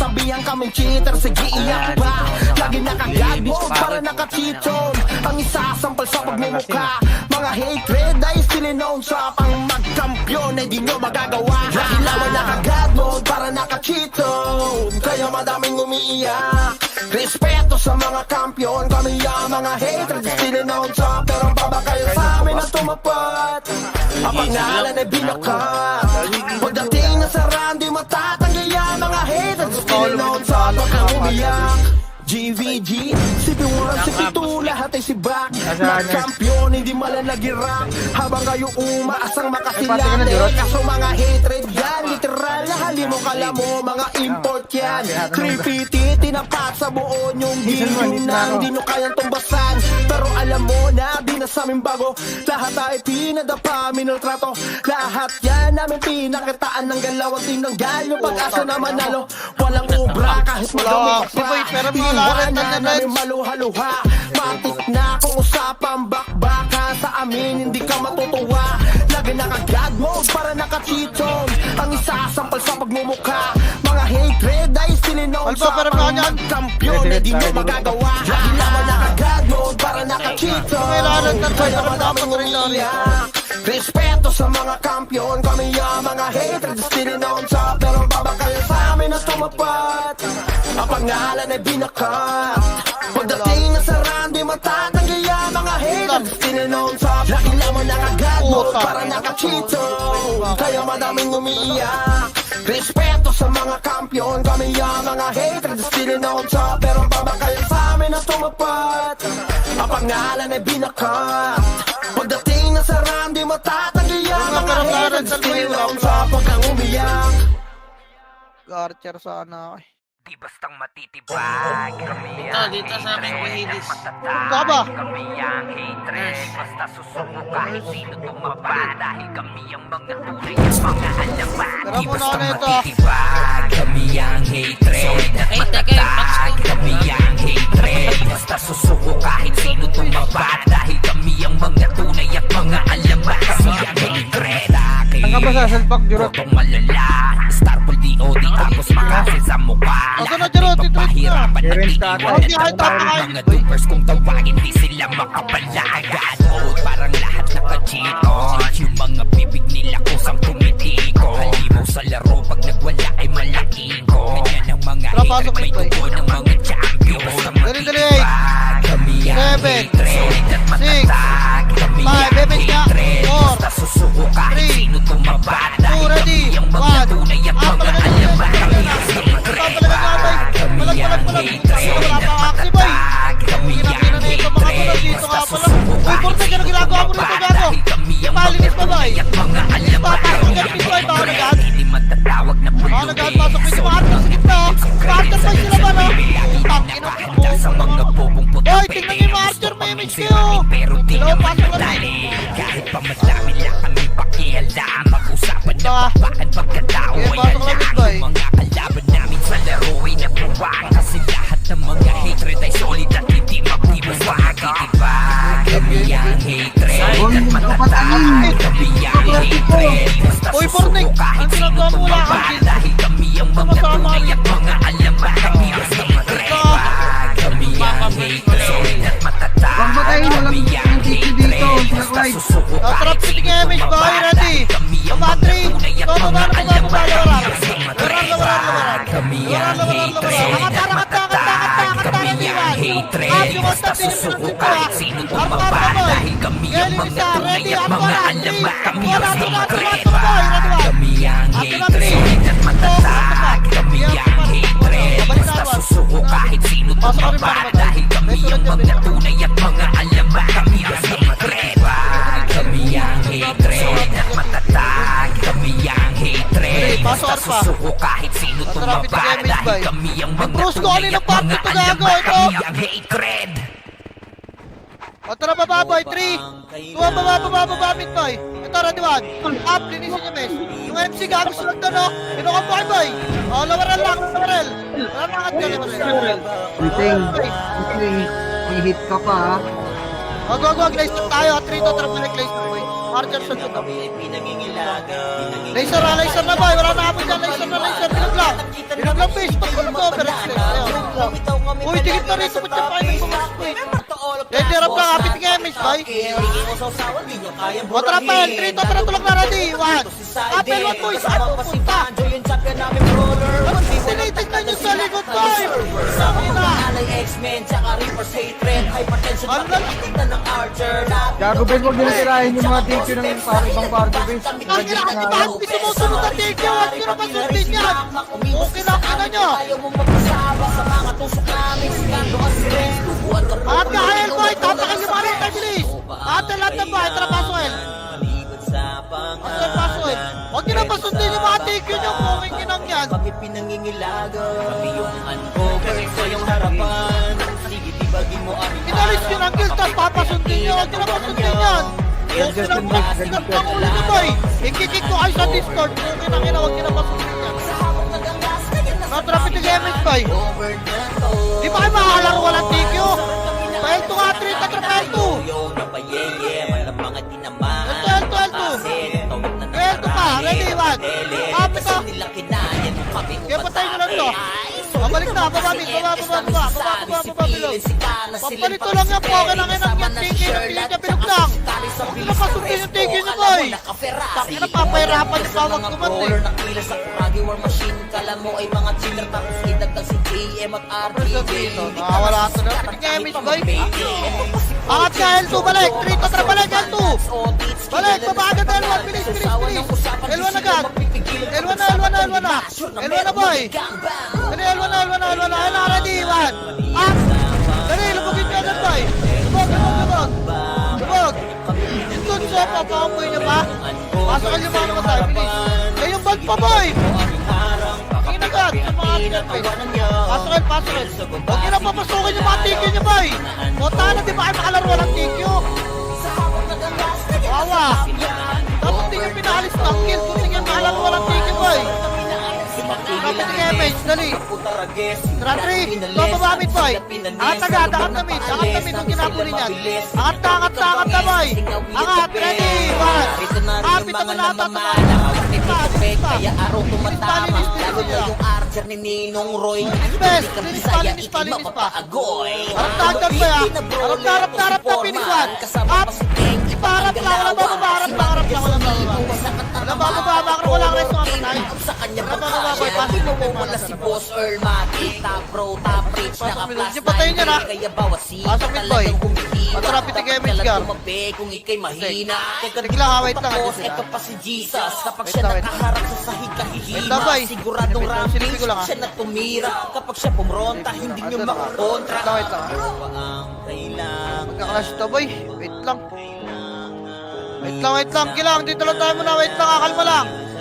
sinasabihan kaming cheater, sige iyak ba? Lagi naka-god mode para naka-cheaton. Ang isasampal sa pagmumukha, mga hatred ay sininoon sa pang magkampiyon ay di nyo magagawa. Lagi naman naka-god mode para naka-cheaton, kaya madaming umiiyak. Respeto sa mga kampiyon, kami ang mga hatred sininoon sa pero baba kayo sa amin na tumapat. Ang pangalan ay binakat. Pagdating na sa run, di matatanggi ang mga haters sininoon sa pagkang umiyak. GVG, CP1, CP2, lahat ay si Back. Magkampiyon, hindi malalagirap. Habang kayo umaasang makasilan kaso mga hatred yan, literal na halimo kala mo, mga import yan. 350, tinapat sa buo yung gilyo nang di nyo kayang tumbasan. Pero alam mo na, di na sa aming bago. Lahat ay pinadapa, minultrato. Lahat yan namin pinakitaan ng galaw. Ang tinanggal yung pag-asa na manalo. Walang ubra kahit magamit pa. Iwanan na namin maluha-luha. Matik na kung usapang bakbaka. Sa amin hindi ka matutuwa. Lagi naka-god mode para naka-cheaton. Ang isasampal sa pagmumukha, mga hatred ay sininoon sa pang-magkampiyon ay di nyo magagawa. Lagi naman naka-god mode para naka-cheaton, kaya madaming umiiyak. Respeto sa mga kampiyon, kami ang mga hatred sininoon sa pero baba kayo sa amin na tumapat. Ang pangalan ay binakat. Pagdating na sa run, di matatanggi ang mga haters sininoon sa lagi naman naka-god mode para naka-cheaton, kaya madaming umiiyak. Respeto sa mga kampiyon, kami ang mga haters sininoon sa pero baba kayo sa amin na tumapat. Ang pangalan ay binakat. Pagdating na sa run, di matatanggi ang mga haters sininoon sa pagkang umiyak. Archer sana ako eh. Di bastang matitibag, kami ang dito sa amin, Kuhilis. matatag, kami ang hatred. Basta susuko kahit sino tumaba, dahil kami ang mga tunay at mga alamat. Di bastang matitibag, kami ang hatred at matatag, kami ang hatred. Basta susuko kahit sino tumaba, dahil kami ang mga tunay at mga alamat. Kami ang hatred. Ang ka ba sa selpak, Jurot? Botong malala, Starfall DOD, tapos makasil sa mukha. Ako na, Jurot, Pahirapan na Huwag niya kayo tapakay. mga dupers kung tawagin, di sila makapalagan. Mode parang lahat naka-cheat on. Yung mga bibig nila kusang tumitiko. Halimaw sa laro pag nagwala ay malaking ko. Ganyan ang mga hatred, may tubo ng mga champion. Basta matitibag, kami ang hatred at matatag. Kami ang hatred, basta susuko kahit sino tumaba. Dahil kami ang mga tunay at mga alamat. Kami ang hatred, kami ang hatred at matatag. Kami ang hatred, basta susuko kahit sino tumaba. Dahil kami ang mga tunay at mga alamat. Kami ang hatred, hindi matatawag na pulubi. Sa mga bobong puto, Boy, tingnan niyo yung Archer, may image kayo. pero di naman nadali. Kahit pa madami lang kami pakialam. Mag-usapan na bakbakan pagkatao ay alam. Yung mga kalaban namin sa laro ay nabuwag. Kasi lahat ng mga hatred ay solid at hindi magbibuwag. Itibag, kami ang hatred at matatag. Kami ang hatred, basta susuko kahit sino tumaba. Dahil kami ang mga tunay at mga alamat. Kami ang hatred, kami ang hatred at matatag. Kami ang hatred, basta susuko kahit sino tumaba. Dahil kami ang mga tunay at mga alamat. Kami ang hatred at matatag. Kami ang hatred, basta susuko kahit sino tumaba. Dahil kami ang mga tunay at mga alamat. Kami ang hatred, kami ang hatred at matatag. Kami ang hatred, basta susuko kahit sino tumaba. Dahil kami ang mga tunay at mga alamat. Kami ang hatred, kami ang hatred at matatag. Kami ang hatred, basta susuko kahit sino tumaba. Dahil kami ang mga tunay at mga alamat. Kami ang hatred. O tara baba boy, 3 2 baba mid boy. Ito Radiwan. Up, linisin niyo mes. Yung MC gago sunod doon oh. Pinukan po kayo boy. O lawaran lang, lawaran. Lawaran lang ka lawaran. May hit ka pa ha. O go, glaze tayo. 3 to tara balik glaze boy. O Archer sa tunog. Laser na boy. Wala na kami dyan. Laser. Binog lang base. Pagkulog ko. Pero uy, dikit na rin. Ba't siya pa kayo nagpumasok? Dead lang. Hapit nga MS boy. Otra pa L3. Otra tulog na ready. 1. Apel 1 boy. Saan po punta? Sinitin na nyo sa likod boy. Ano na? Gago Ben, huwag nyo sirahin yung mga TQ ng ibang party base. Ang ina, bakit di sumusunod ang TQ? Huwag nyo na masundin yan. Okay na, kina nyo. At kahel boy, tatakan yung mga rin, bilis. Atel lahat ng bahay, tara Paswell. Paswell. Huwag nyo na masundin yung mga TQ nyo. Kuming kinang yan. Inalis nyo ng kill, tapos papasundin nyo. Huwag nyo na masundin yan. Okay lang ba? Sigat ng ulo nyo boy. Ikikik ko kayo sa Discord. Okay na kina, huwag nyo na masundin yan. Natrapit yung damage boy. Di ba kayo makakalaro walang TQ? L2 nga 3, tatrap L2. L2 pa, ready 1. Kapit ka. Kaya patayin nyo lang to. Babalik na, babalik, bababilog. Papalito lang yan po, kailangan ng yan, tingin niya bilog lang. Huwag na pasundin yung tingin niyo boy. Sakin na papahirapan yung bawag kumante. Nakawala ka na, pinig-emis boy. Angat ka L2, balik, 3 tatra balik, L2. Balik, babagad L1, bilis. L1 agad. L1 na boy. L1 na, ready, 1. Dali, lubugin nyo agad boy. Lubog. Doon so, papakamboy nyo pa. Pasakan yung mga patay, bilis. Eh, yung bag pa boy. Tingin agad, sa mga atin. Pasakan. Huwag nyo na papasukin yung mga tikyo nyo boy. Mota na, di ba kayo makalaro ng tikyo? Wawa. Dapat di nyo pinahalis ng kill kung di nyo makalaro ng tikyo boy. Kapit ng MH, dali. Tratri, bababamit boy. Angat na mid, yung kinapuli niyan. Angat na boy. Angat, ready, 1. Kapit na malata. Kaya araw tumatama yung archer ni Ninong Roy. Linis pa. Harap na, finish 1. Up, iparap lang, walang resto ang patay. Sa kanya wala si Boss Earl Mati. Top bro, top rich, naka-plus na. Kaya bawat sila talagang humihina. Matrapit yung MH gar. Kung ikay mahina. Wait lang. Tapos ito pa si Jesus. Kapag siya nakaharap sa sahig kahihima, siguradong Silipin ko lang, rampage siya na tumira. Kapag siya pumronta, hindi nyo makakontra. Wait lang. Magkakalash ito boy. Wait lang. Kilang, dito lang tayo muna. Wait lang,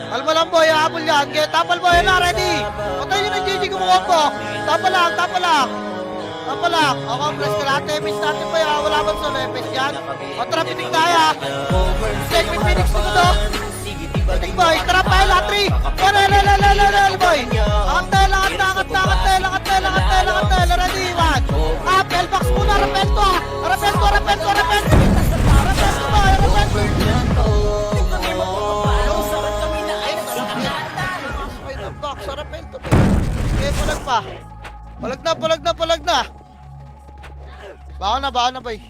kalma lang boy, habol yan. Kaya tapal boy, na, ready. Patay yun ang GG kumuha po. Tapa lang. Okay, bless ka lahat. Emis natin boy, wala man sa lepes yan. Matrapiting tayo. Check me Phoenix ko to. Pitik boy, tara pa yung latri. Boy. Angat tayo. Ready, 1. Apel box muna, rapel to. Palag na. Bawa na, boy.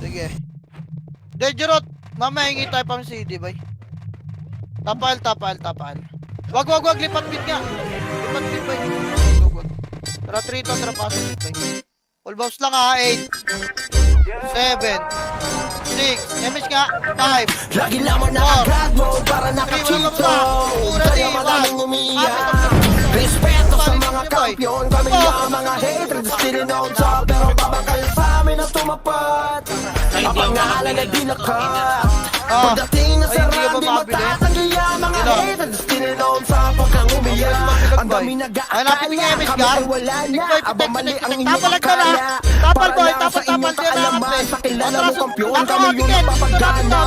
Sige. Dejerot, mamaya hingi tayo pang CD, boy. Tapal. Wag, lipat mid nga. Boy. Wag. Tara, 3 to, tara, pasok mid, boy. Full bounce lang ha, 8. 7. 6. Damage nga, 5. Lagi lamang nakagad mo para nakachito. Kaya maraming umiiyak. Respeto sa mga kampiyon. Kami ang mga hatred still on top. Pero babagay sa amin na tumapat. Ang pangalan na dinakat. Pagdating na sa rap, di matatanggi ang mga hatred still on top. Pag kang umiyak, ang dami nag-aakala. Kami ay wala na. Abang mali ang inyong akala. Tapal boy, Para lang sa tapal. inyong kaalaman. Sa kilala mo kampiyon, kami yung napapagana.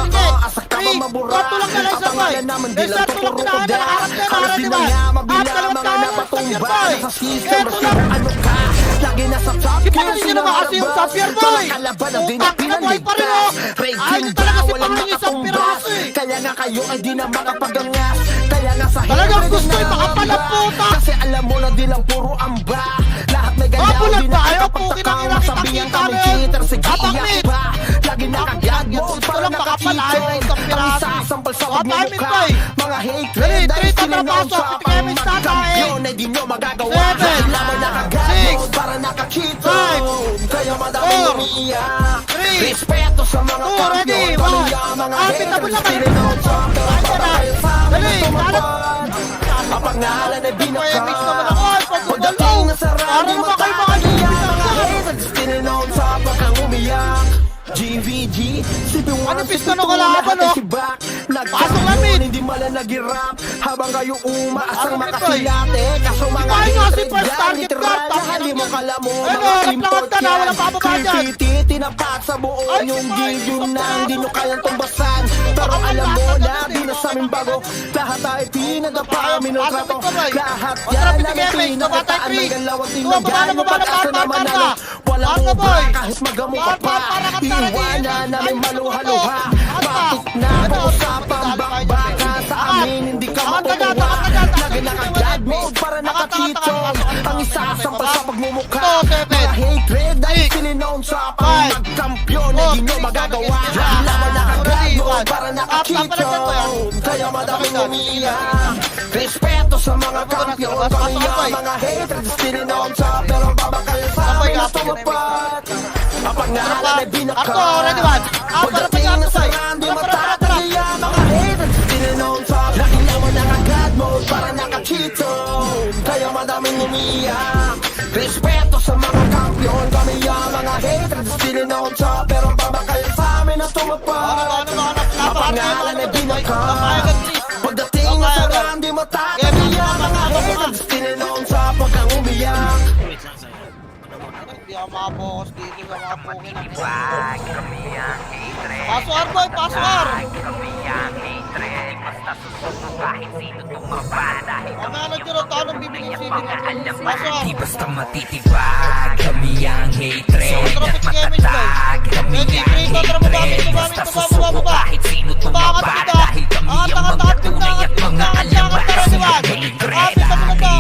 Asa Three. mabura. Tatlo lang na lang Ang isa, boy. pangalan naman di lang Isa, tulog tuturo na ko lang, da. nakaharap na, Halos nakaharap di na, na boy. nga At mabila dalawang mga tao, napatumba boy. sa system. Eto Basta lang. ano ka, lagi nasa top Si gear, Panginoon naman kasi yung Sapphire, boy. Mga kalaban ang di na Putang ina, boy, pa rin, oh. Ranking Ayun talaga si walang Panginoon yung Sapphire, makatumba. eh. Kaya nga kayo ay di na makapagangas. Kaya nga sa Talagang hero gusto di yung na makapalang amba. puta. Kasi alam mo na di lang puro amba. Lahat may galaw Bulag di ba? na Ayaw, pukin ang ina, sabihan kita-kita kami na. cheater. Sige Tapang iyak mid. pa. Lagi nakagad mo Gusto para lang makapal, ayaw na isang nakakito. piraso. Ang isasampal sa Tapang mid, pagmumukha. boy. Mga hatred Dali, dahil three, sininaw tatrapasok. sa Kaya may stat, pangmagkampiyon ay di nyo magagawa. Seven. Kailangan nakagad Six. mo para nakakito. Five. Kaya madami Four. umiiyak. Three. Respeto sa mga Two, ready, kampiyon. one. Kaya mga Apit na pula kayo. sininaw sa pangmagkampiyon. Dali, Ang pangalan ay Kuya Mix naman binaka. ako. Ay, pag Pagdating na sa Para rally, naman kayo mga matatahiya. lupit Mga lang. haters, tininaw sa pagkang umiyak. GVG, CP1, Ano, pista nung kalaban, no? Pasok na, mid. Hindi mala nag-rap habang kayo umaasang Ano, mid, makasilate. Kaso mga Ipahin nyo kasi hatred first yan, target literal guard, na tangina hindi mo nyo. kalamo. Ayun, Mga naplakad import ka na, yan. walang pababa dyan. Graffiti, tinapat sa buo Ay, yung si Mike, gilyo isang na hindi nyo piraso. kayang tumbasan. Pero alam mo Baka na, malakad di na na sa aming bago. Lahat ay pinadapa, minultrato. Pasok ito, Lahat boy. yan Kontra, namin PTK, pinakataan three. ng galawang Tuwa, baba na, tinagyan. Yung baba na, pag-asa par, naman par, ano, par. walang Par na, ubra boy. kahit magamu ka Par, pa. par, para ka talaga, Iwanan namin Ay, maluha-luha. gusto ko to. Bakit na Ito, usapang ito, bakbaka sa amin, hindi ka matutuwa. Lagi naka-God mode para nakachitong. Ang isasampal sa pagmumukha. Ito, seven. Mga hatred dahil Six. sininoon sa Five. pangmagkampiyon na Four. di nyo Six. magagawa. Seven. Laban naka-God Ready, mode one. para Papalag yan, nakachitong. boy. Kaya madaming Pakita. umiiyak. Respeto sa mga kampiyon. Pasok, Kami pasok, boy. ang mga hatred sininoon sa pero babakal sa Sabay amin na ka, tumapat. Ang pangalan ay binaka. Ako, ready, one. Pagdating na sa randi, matatahiya mga haters. Tininoon sa laking naman naka-God mode para nakachito. Kaya madaming umiiyak. Respeto sa mga kampiyon. Kami ang mga haters. Tininoon sa pero babakal sa amin na tumapat. Ang pangalan ay binaka. Pagdating na sa randi, matatahiya mga haters. Tininoon sa pagkang umiyak. Hindi ako makapokus dito sa mga pukin ng Pasok R, boy! Pasok R! Mamaya nyo rin tayo ng bibigyan CD na Pasok R! Di basta matitibag, kami ang hatred Kontra at PTK, boy. matatag, kami Ready, ang three, kontra baba, hatred. baba, Basta baba, susuko baba. kahit sino Tumakas tumaba dito. dahil kami ang mga Angat, tunay at mga angat, alam angat, at angat, sila angat. hatred. Apit na muna to.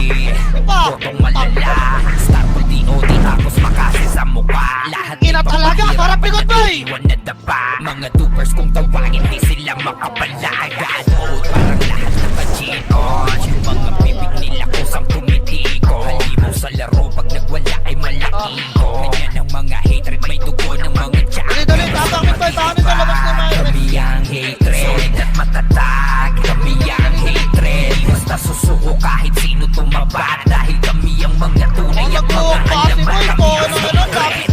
Ipa. Botong malala, star ko DOD tapos makasi sa mukha. Lahat Ina talaga, sarap bigot, boy. iwan na dapa. Mga dupers kung tawagin di sila makapalagan. Mode parang lahat ng budget on. Yung mga bibig nila kusang tumitiko. Halimaw sa laro pag nagwala ay malaki ko. Ganyan ang mga hatred, may dugo ng mga tiyak. Dali, tapang boy, paano sa labas na mga Kami ang hatred at matatag. Kami ang hatred. Basta susuko kahit sino tumabat. Dahil kami ang mga tunay at mga alam at kami ang hatred.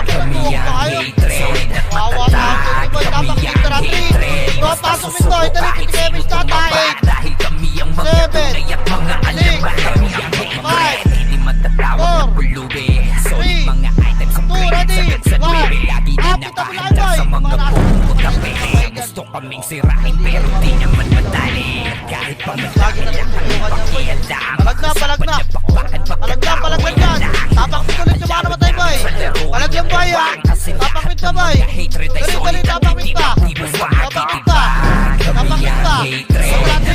Kami ang hatred at matatag. Kami ang hatred. Basta susuko kahit sino tumabat. Dahil kami ang mga tunay at mga alam at kami ang hatred. Hindi matatawag na pulubi. Solid mga items sa grade. Sagad sa duwi. Lagi na nakahanda sa mga pumunta pere. Gusto kaming sirain pero di naman madali. Kahit pa malaki lang kami pakialam. Palag na. Palag na dyan. Tapak pit ulit yung mga namatay, boy. Palag yung boy, ha. Tapak pit ka, boy. Dali, tapak pit ka. Tapak pit ka. Tapak pit ka.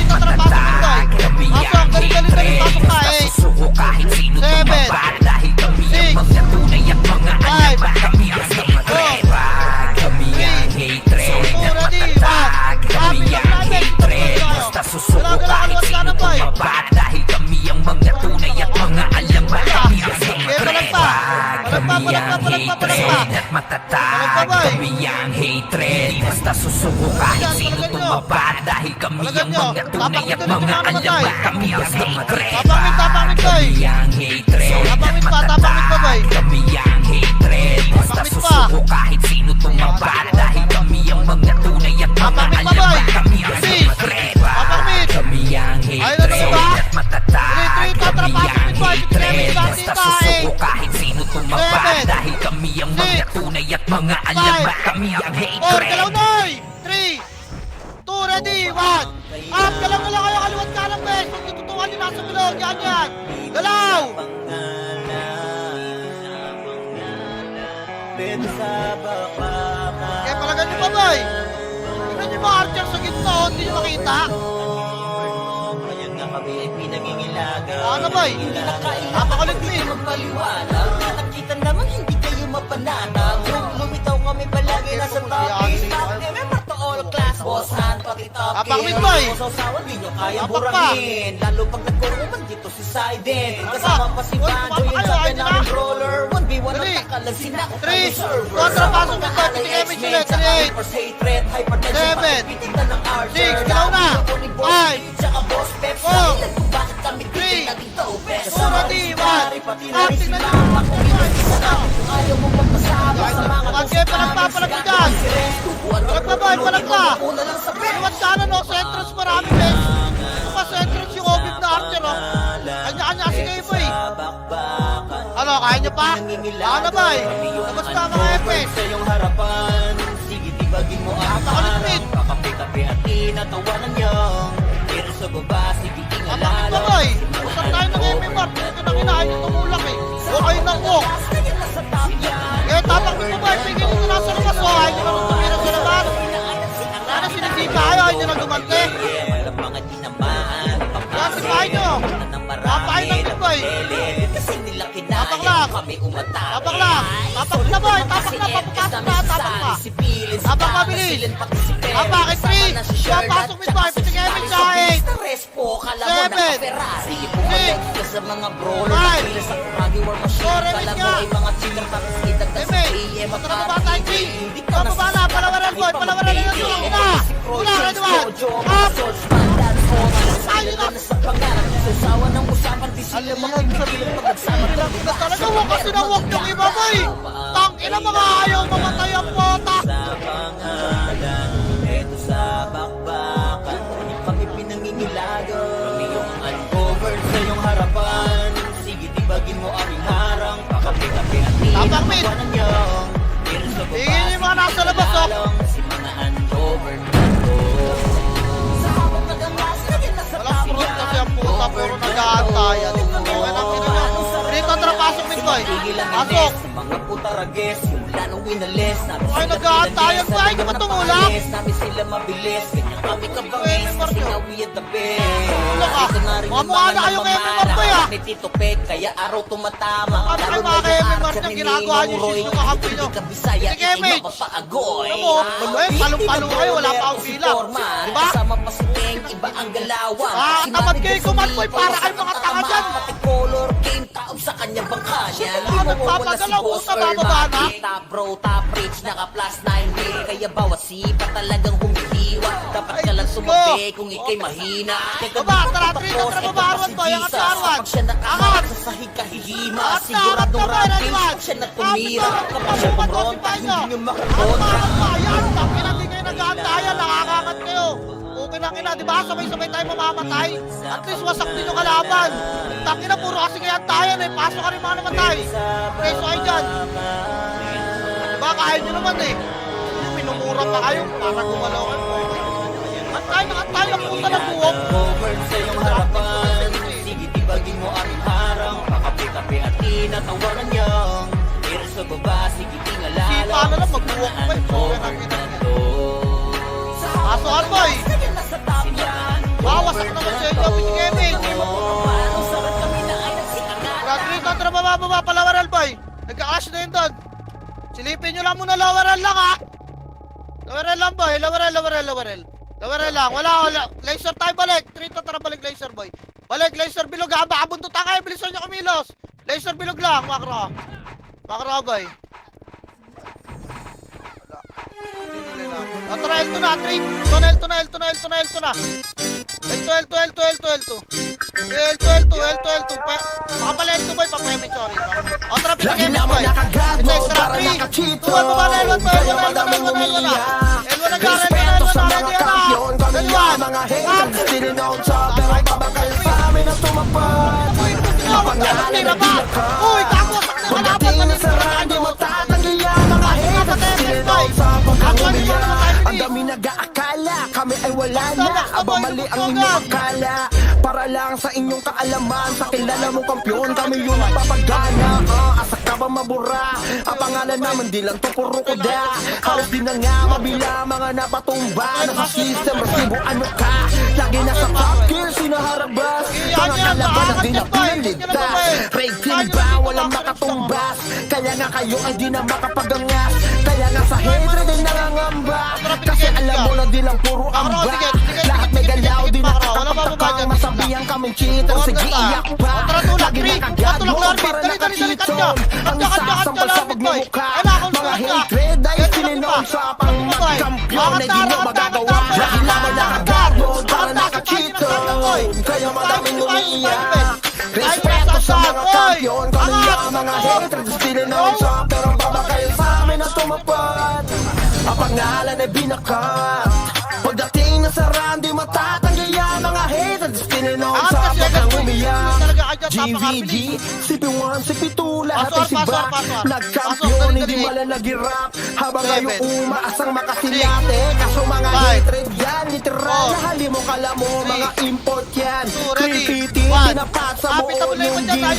Tatrapasok pit, boy. Pasok, dali, pasok ka, eh. Susuko kahit sino tumabat. Dahil kami ang mga tunay at mga alam at kami ang hatred. Kami ang hatred at matatag. Kami ang hatred. Basta susuko kahit sino tumabat. Dahil kami ang mga tunay at mga alam at kami ang hatred. Kami ang hatred at matatag. Kami ang hatred. Basta susuko kahit sino tumabat. Dahil kami ang mga tunay at mga alam at kami ang hatred. Tapang pit, boy. Kami ang hatred Tapang pit pa, boy. Kami ang hatred. Basta Tapang pit pa. susuko kahit sino tumabat. Dahil kami ang mga tunay at mga Tapang pit pa, alam boy. at kami ang Six. hatred. Tapang pit. Kami ang Ayun na hatred diba? at matatag. Three, Kami tatrapasok ang pit, boy. hatred. Basta Basta tayo. susuko kahit sino tumabat. Seven. Dahil kami ang mga Six. tunay at mga alam Five. at kami ang 4, hatred. galaw, noy. 3, Up, galaw na lang kayo, kaliwat ka ng bes. Kung tututukan nyo nasa bilog, yan. Galaw! Kaya palagan nyo pa, boy. Tignan nyo mga archer sa gitna, oh, hindi nyo makita. Ano, boy? Napakulit mo eh. Nakita naman hindi kayo mapanatag. Lumitaw kami palagi nasa top. Remember to all class, boss hand, pati top. Napakulit, boy. Sausawan di nyo kaya Napak pa. burangin. Lalo pag nagkuruman dito si Saiden. Kasama pa si Uy, Banjo, yung kumapakayo, sabi ayun na. namin roller. 1v1 ang Dali. takalag sinako 3, server. kontrapasok ng top, hindi kami sila, 38. Hatred, hypertension, 7, pagpititan ng archer. 6, galaw na. 5, Tsaka boss Peps, 4, dahilan kung bakit kami 3, dito best. Puro diwan. Up, tignan nyo. Ayaw mo magpasama sa mga Pagkaya palagpapalag ko dyan. Palag pa, boy, palag pa. Kaliwat kanan, oh, sa entrance marami, bes. Ito pa sa entrance yung obib na archer, oh. Kanya-kanya kasi kayo, boy. Ano, kaya nyo pa? Ano, boy? Tapos na mga FS. Sa iyong harapan, sige tibagin mo ang Napakalimit. harang. Kakape-kape at tinatawanan niyang. Pero sa baba, sige Kapatid tingalalang. mo, boy. Usap tayo ng MMR. Ito na kinain yung tumulak, eh. Huwag kayo ng walk. Eh, tapak mo, boy. Pigil nyo nasa labas, oh. Ayaw nyo na nung tumira sa labas. Sana sinigika kayo, ayaw nyo na gumante. Walang mga tinamaan. Yan, sipahin nyo. Papahin ng big boy. Kasi nila Tapak lang. kinaya kami umatake. Tapak lang. Tapak na, boy. Tapak na, papapasok na. Tapak pa. Tapak mabilis. Tapak, 3. Papasok mo, boy. Pitigay mo sa 8. 7, 6, sa mga brawler 5, na pila sa Froggy War Machine. 4, Kala mo nga. ay mga cheater tapos idagdag sa PM at Baba tayo, G. Baba na, palawaran, boy. Palawaran na yung tulong. Una, red one. Up. Tayo na. sa pangarap. Susawa ng usapan, di sila mga kabilang pag-agsama. Na talaga, walk kasi na walk yung iba, boy. Tangina, mga ayaw mamatay ang bota. Sa pangalan, eto sa bakbakan, kami pinangingilagan. Kami yung uncovered sa iyong harapan. Sige, tibagin mo aming harang. Pakape-kape at Tapak, mid. tinatawanan niyong. Pero sa baba, Tingin yung mga nasa labas, oh. si mga uncovered na to. Sa habang nagangas, lagyan na sa Walang fruit kasi ang puta, puro nag-aantayan. Okay lang, tingnan nyo. Free contra, pasok, mid, boy. Pasok. Sa mga putarages, simula nung winalis namin Ay, sila nag-aantayan pinalis, pa, hindi ba tumulak? napapalis, namin sila mabilis, ganyan kami kabangis, kasi nga we at the best. Tulak ka. Dito na rin Mga mukha na kayo kay MMR boy, ah. Ni Tito Peg, kaya araw tumatama. Ano kayo mga kay MMR nyo, ginagawa nyo, sis, yung kakampi nyo. Kabisaya, Sige, mate. mapapaagoy. Alam mo, eh, palong-palong kayo, wala pa akong bilang. Diba? Kasama pa si Teng, iba ang galawan. Ah, Kasi tamad kayo namin kumatboy, para kayo mga tanga dyan. Pati color game, taob sa kanyang bangka niya. Sino mga nagpapagalaw, puta, bababa na? Top bro, top rich, naka plus 9 day. Kaya bawat sipa talagang humihiwa. Dapat ka lang sumabi kung ikay mahina. Baba, tara, three na, tara, baba, Arwan, boy, angat si Arwan. Kapag siya nakaharap Angat. sa sahig kahihima. Angat na, Siguradong angat na, boy, rampage, Arwan. pag siya na tumira. Angat na, Kapag siya angat na, pumonta, angat na, hindi nyo Ano makakontra. mga katayan? Tangina, di kayo nag-aantayan, nakakangat kayo. Okay na kina, di ba? Sabay-sabay tayo mamamatay. At least wasak din yung kalaban. Tangina, puro kasi kayo antayan eh. Pasok ka rin mga namatay. Preso kayo dyan. Diba, kaya nyo naman eh. Minumura pa kayo para gumalaw kayo. Antay lang puta na buwok. Covered sa iyong harapan. Sige, tibagin mo aming harang. Pakape-kape at tinatawanan niyang. Pero sa baba, sige, tingalalang. Sipa na lang, magbuwok pa eh. Okay na kita. Pasokan boy. Bawas ako naman sa inyo, Pichikeming. Grad 3 kontra baba, palawaran boy. Nagka-clash na yun doon. Silipin nyo lang muna, lawaran lang ha. Lawaran lang boy, lawaran. Lawaran lang, wala. Laser tayo balik. 3 kontra balik laser boy. Balik, laser bilog ha. Baka buntutan kayo, bilisan nyo kumilos. Laser bilog lang, makro. Makro boy. Tara, L2 na, 3. L2 na. L2. Baka pala L2 boy, papayamit, sorry. O, tara, Lagi pinag-emit naman boy. nakagagmo Extra, para 3. nakachito. Tuwan mo ba na L1 boy? Kaya madaming umiiyak. Respeto sa mga kampiyon, kami ang mga haters. Tininoon sa pero babakal pa amin ang tumapad. Napangalan na binaka. Uy, gago, sakto ka dapat Dumating na na sa radyo mo tatanggihan mga haters. Tininoon sa pagkangumiyak. Ang dami nag-aakala kami ay wala wala na. Aba mali ang inyong akala. Para lang sa inyong kaalaman, sa kilala mong kampiyon, kami yung napapagana. Asa ka ba mabura? Ang pangalan naman di lang to puro kuda. Halos di na nga mabila mga napatumba. Nasa system, resibo ano ka? Lagi nasa top kill, sinaharabas. Mga kalaban na di na pinaligtas. Rating ba? Walang makatumbas. Kaya nga kayo ay di na makapagangas. Kaya nga sa hatred ay nangangamba. Kasi alam mo na di lang puro amba. Lahat may galaw, di nakakapagtakang masabihan kaming cheater. Sige iyak pa. Lagi nakagad mo para nakacheaton. Ang isasampal sa pagmumukha. Mga hatred ay sininoon sa pang magkampiyon. Ay di nyo magagawa. Lagi naman nakagad mo para nakacheaton. Kaya madaming umiiyak. Respeto sa mga kampiyon. Kami ang mga hatred sininoon sa pero baba kayo sa amin na tumapad. Ang pangalan ay binakat. Pagdating na sa run, di matatanggi yan. Mga haters, tininoon sa pagkang umiyak. GVG, CP1, CP2, lahat ay sibak. Nagkampiyon, hindi mala nag-rap. Habang kayo umaasang makasilate. Kaso mga hatred yan, literal. Hali mo kala mo, mga import yan. Creepity, pinapasa mo yung video na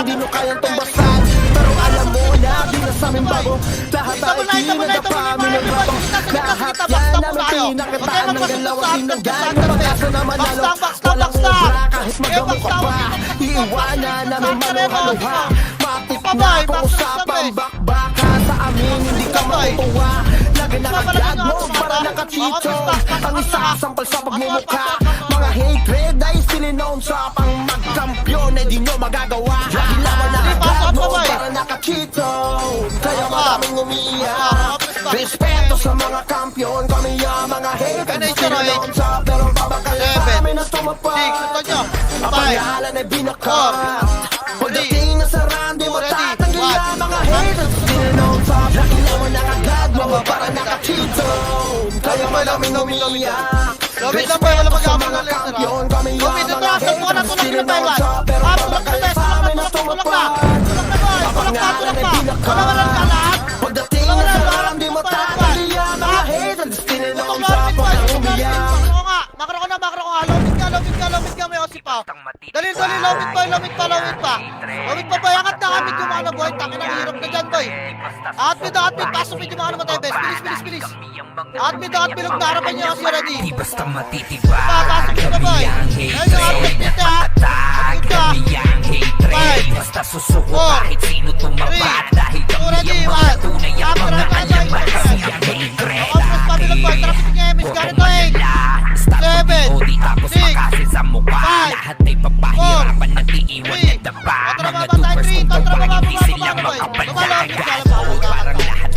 hindi mo kayang tumbasan. Pero alam mo na, di na sa amin bago. Lahat ay kinadapa, minagratong. Lahat yan namin pinakitaan ng galaw at dinagay. Pag-asa na manalo, walang obra kahit magamukha pa. Iiwanan namin maluhaluha. Matik na kung usapang bakbaka. Sa amin hindi ka matutuwa. Lagi nakagad mo para nakachito. Ang isasampal sa pagmumukha. Mga hatred ay sininoon sa pang magkampiyon. Ay di nyo magagawa. Lagi naman nakagad mo para nakachito. Kaya maraming umiiyak. Respeto sa mga kampiyon. Kami ang mga hatred sininoon sa pero baba kayo sa amin na tumapad. Ang pangalan ay binakat. Pagdating na sa run, di matatanggi ang mga haters sininoon sa lagi naman nakagad mo para nakachito. Kaya maraming umiiyak. Respeto sa mga kampiyon. Kami ang mga haters sininoon sa pero baba kayo sa amin na tumapad. Ang pangalan ay binakat. Pagdating na sa run, di matatanggi ang mga haters sininoon sa pagkang umiyak. Makro ko na. Lomit ka, may osipaw. Dali, lomit pa. Lomit pa, boy. Angat na kami yung mga nabuhay. Takin ang hirap na dyan, boy. Admit, pasok medyo mga namatay, bes. Bilis. Admit, bilog na harapan niyo kasi ready. Di basta matitibag. Pasok nyo, boy. Ayun yung admit nito, ha. Kami ang hatred. Basta susuko kahit sino tumapat. Dahil kami ang mga tunay at mga alamat. Kasi ang hatred. Pabilog, boy. Traffic niya, miss ka rin, boy. 7, 6, sa mukha, lahat ay papahirapan na iiwan na daba. Mga tupers kung tawa, hindi sila makapalaga. Parang lahat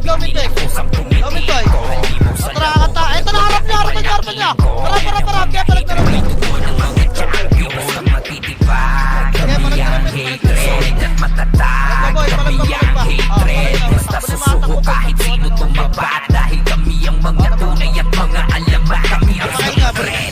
Lomit, kusang tumitiko. Hindi mo sa Tara, ito na harap niya. Para. Kaya palag na rin. Di basta matitibag. Kami ang hatred at matatag. Kami ang hatred. Basta susuko kahit sino tumabat. Dahil kami ang mga tunay at mga alamat. Kami ang hatred.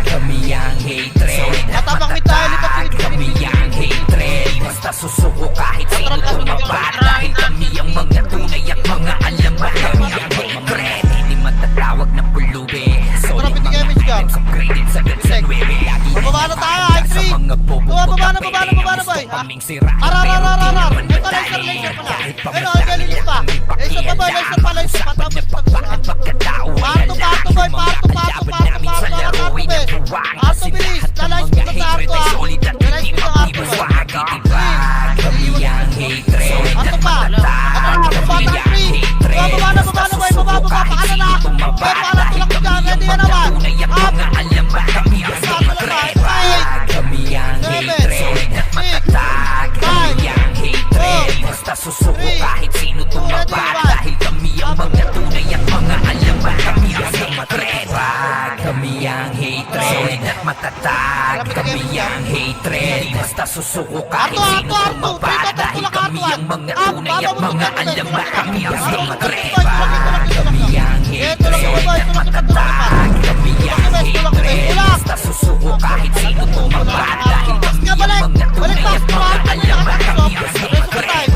Kami ang hatred at matatag. Kami ang hatred. Basta susuko kahit sino tumabat. Dahil kami ang mga tunay at mga alamat. Kami ang hatred. Hindi matatawag na pulubi. Solid mga items upgraded sa gansan webe. Lagi Bababa na tayo, sa I3. mga bobo. Bababa na, boy. Kaming sira. Arar. Pero di naman Ito, madali. laser pa. Kahit pa Ayun, madali galing pa. ang Laser pa, boy. Usapan niya pa bakit pagkatao ay Parto, lalaki. boy. Mga Parto. kalaban namin sa laro ay nagbuwang. Kasi Bilis. lahat ng Lalay, mga sa hatred ay Parto, solid at hindi mapibawag. Itibag. Kami ang hatred at matatag. Kami ang hatred. Basta susuko kahit sino tumabat. Dahil kami ang mga tunay at mga alamat. Kami ang hatred. Kami ang hatred at matatag. Kami ang hatred. Basta susuko kahit sino tumabat. Dahil kami ang mga tunay at mga alamat. Kami ang hatred. Kami ang hatred at matatag. Kami ang hatred. Basta susuko kahit sino tumabat. Dahil kami ang mga tunay at mga alamat. Kami ang hatred. Kami ang hatred at matatag. Kami ang hatred. Basta susuko kahit sino tumabat. Dahil kami ang mga tunay at mga alamat. Kami ang hatred.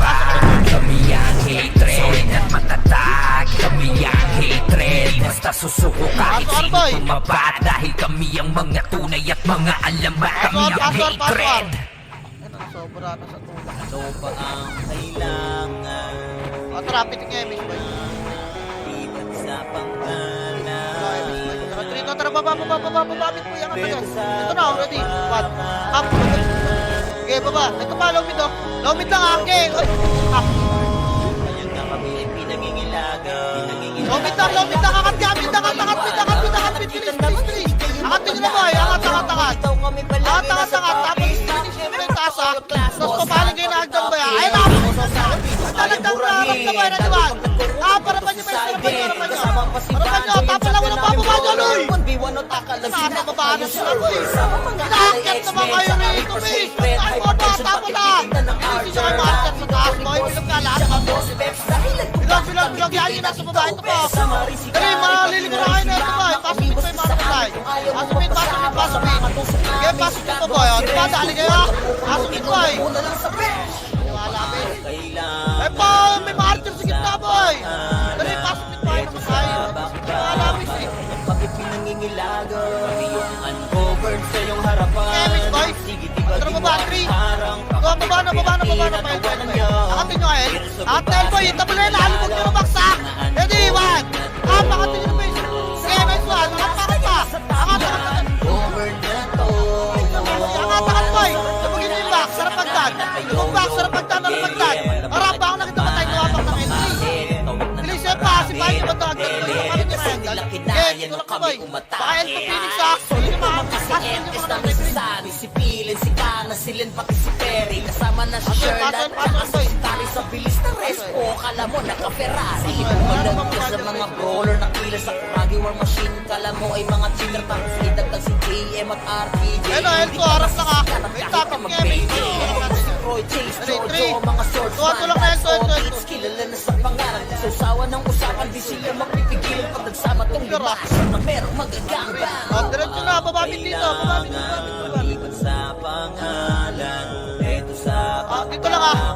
Kami ang hatred at matatag. Kami ang hatred. Basta boy? bumaba dahil kami ang mga tunay at mga alamat. Kami ang hatred. Ano, sobra na sa tulak. Ano ba ang kailangan? Trapit nga, Miss Boy. Liban sa pangalan. Trito, tara, baba, babit po yan. Ito na, ready. One, up. Okay, baba. Ito pa, low mid, oh. Low mid lang, okay. Up. Ngayon na kami ay pinangingilagan. Low mid lang, angat, bilis. Angatin nyo na, boy. Angat. Tapos, finish nyo na yung taas, ah. Tapos, papaling kayo na hagdan, boy, ah. Ayun, ah. Talagang ramat na, boy, na diwan. Parapan nyo, tapos lang walang bababa dyan, uy. Nasa babaan na sila, boy. Inaakit naman kayo rito, miss. Ay, mo, tapos lang. Hindi nyo kayo makakit sa taas, boy. Bilog ka lahat, tapos. Bilog, yan yun nasa baba. Ito po. Dali, maliligo na kayo na ito, boy. Pasok mo yung mga kapatay. Pasok mo. Okay, pasok mo po, boy. Diba, dali kayo. Pasok mo, boy. Wala, miss. Eh po, may marker sa gitna, boy. Dali, pasok mo tayo naman tayo. Wala, miss, eh. Kami pinangingilagan. Kami yung uncovered sa iyong harapan. Okay, miss, boy. Tara, baba, 3. Baba na, Akatin nyo, eh. Akatin, boy. Itabal na yun, halibog nyo ng baksa. Ready, 1. Akatin nyo, miss. Okay, nice one. Angat pa. Angat. Over na to. Angat, boy. Labagin nyo yung back. Sarap pagdad. Yung back, sarap pagdad. Harap ba ako nakita matay ko habang ng entry. Bilis yan pa. Sipahin nyo ba ito? Agad ko yung kami nyo na yan. Okay, tulak ko, boy. Baka yan pa Phoenix, ha. Hindi nyo makakasas nyo mga ng entry. Si Pilin, si Kana, silin pati si Perry. Kasama na si Sherlock. Tsaka si Tari sa bilis na respo. Kala mo naka-Ferrari. Bumalagyan sa mga brawler na kila sa Kragi War Machine. Kala mo ay mga cheater. Tapos idagdag si JM at RPG. Ano, Elko, harap na ka. May topic nga, may Roy Chase, Dali, Jojo, three. mga swordsman. Tuwa-tulak na Elko, Elko. Kilala na sa pangalan. Sa usawa ng usapan, di sila magpipigil. Pag nagsama tong limasan na merong magagamba. Diretso na, bababit dito. Bababit. Maliban sa pangalan. Ito sa Dito lang, ah.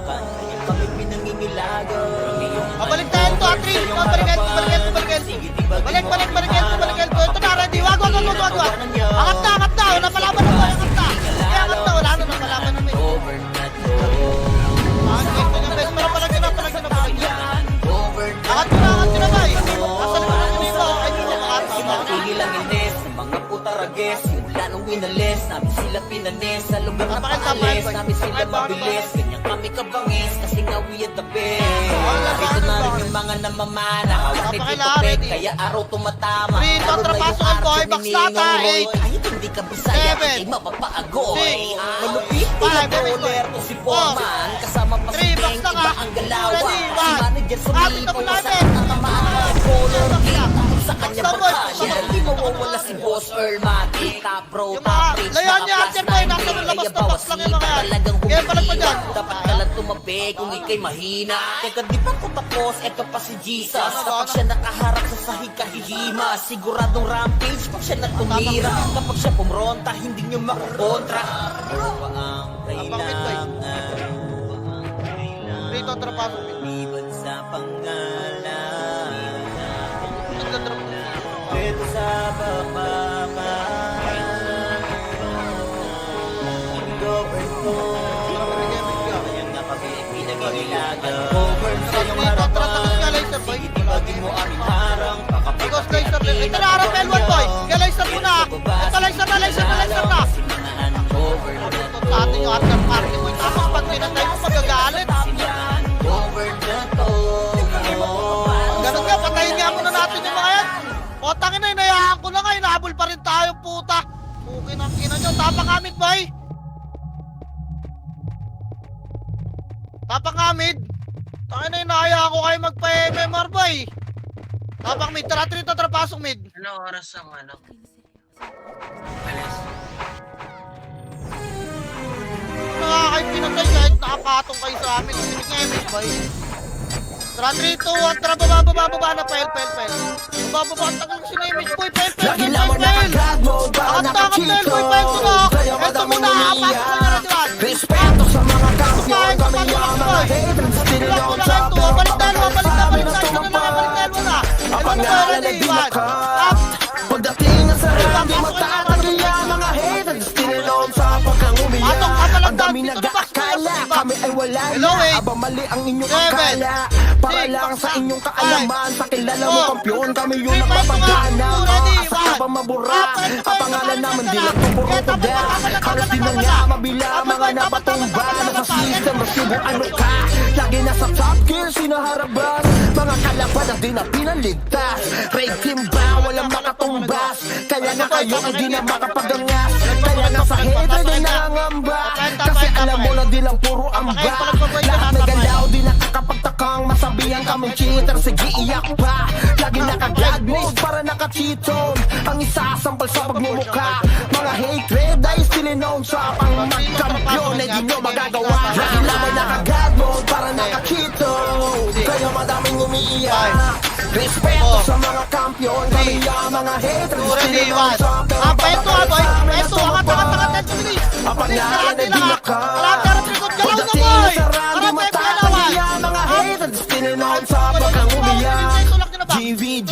kami pinangingilagan. Balik tayo ito, Atri. Balik. Ito na, ready. Wag. Angat na. Wala palaban na, boy. Angat na. Wala na, napalaban na, may. Over na to. Angat na, boy. Nasa likod na dito. Ay, dito, Tigil ang ines, mga putarages. Simula nung winalis, namin sila pinanis. Sa lugar ng paalis, namin sila mabilis. Ganyan kami kabangis, kasi nga we are the best. Ito na rin yung mga namamana. Hawak ni Tito Peg, kaya araw tumatama. Rito, trapasoan, boy. Bakslata, 8. Kahit hindi ka bisaya, 7. ay mapapaagoy. 6. Malupit, 5. pinag-roller to si Foreman. Kasama pa si 3. Beng, Baksa ka. iba ang galawa. Ready, Si 1. manager sumipo, Kapit na sa natin. tatamaan. Color, sa kanya Baksa, boy. pagkasya. Hindi mawawala si Boss Earl Mati. Top bro, Yung top mga rich, layan mga niya, plus Archer Boy, 9, nasa labas kaya na bawat box lang yung mga sika yan. talagang Kaya palag pa dyan. Dapat ka lang tumabi kung ikay mahina. Teka, di pa ko tapos, eto pa si Jesus. Kapag siya nakaharap sa sahig kahihima, siguradong rampage pag siya natumira. Kapag siya pumronta, hindi nyo makakontra. Ano ba ang kailangan? Rito, trapaso. Liban sa pangalan. Nagdadrap na. Ito sa bababa. Over ko. Kaya nga kami pinag-iilagan. Over sa iyong harapan. Sige, tibagin mo aming harang. Because laser na. Ito na, harap L1, boy. Kaya laser muna. Ito, laser na. Over na Ito sa atin yung after party mo. Tapos pag pinatay mo, magagalit. over na to. Ganun nga, patayin nga muna natin yung mga yan. O, tangin na, inayaan ko na nga. Inahabol pa rin tayo, puta. Pukin ang ina nyo. Tapang kamit, boy. Tapang kamit. Tangin na, inayaan ko kayo magpa-MMR, boy. Tapang mid. Tara, pasok mid. Ano oras ang ano? Nakakay pinatay kahit nakapatong kayo sa amin. Sinig nga MH, boy. Tara, 3, 2, 1. Tara, bababa na. Pel. Bababa. Ang tagal si MH, boy. Pel. Lagi naman nakagrab mode, baka nakachito. Kaya madaming umiiyak. Respeto sa mga kampiyon, kami ang mga haters. Still on top, Balik tayo. Ang pangalan Balik ay tayo. binakap. Pagdating Hello, eight. Aba mali ang inyong 7, akala. Para 6, lang sa inyong kaalaman. Sa kilala mo 4, kampiyon, kami yung 3, 5, nagpapagana. 2, ready, Asa ka ba 1. mabura? Ang pangalan naman di lang pupuro ko da. Halos di na nga mabila mga napatumba. Nasa system, resibo ano ka? Lagi nasa top gear, sinaharabas. Mga kalaban ang di na pinaligtas. Raid team ba, walang makatumbas. Kaya nga kayo hindi na makapagangas. Kaya nga sa hatred ay nangangamba. Kasi alam mo na di lang puro amba. Lahat may galaw, di nakakapagtakang masabihan kaming cheater. Sige iyak pa. Lagi naka-gladness para naka-cheaton. Ang isasampal sa pagmumukha. Mga hatred ay still known sa pang magkampiyon ay di nyo magagawa. Lagi naman naka-god mode para naka-cheaton. Kaya madaming umiiyak. Respeto sa mga kampiyon. Kami ang mga haters still known sa pang Peto ha, boy. Peto, angat, bilis. Pangalan ay binaka. Harap likod, galaw na, Pagdating boy. sa randi Harap, mata, galawan. kaya mga haters tininood sa pagkang umiyak. GVG,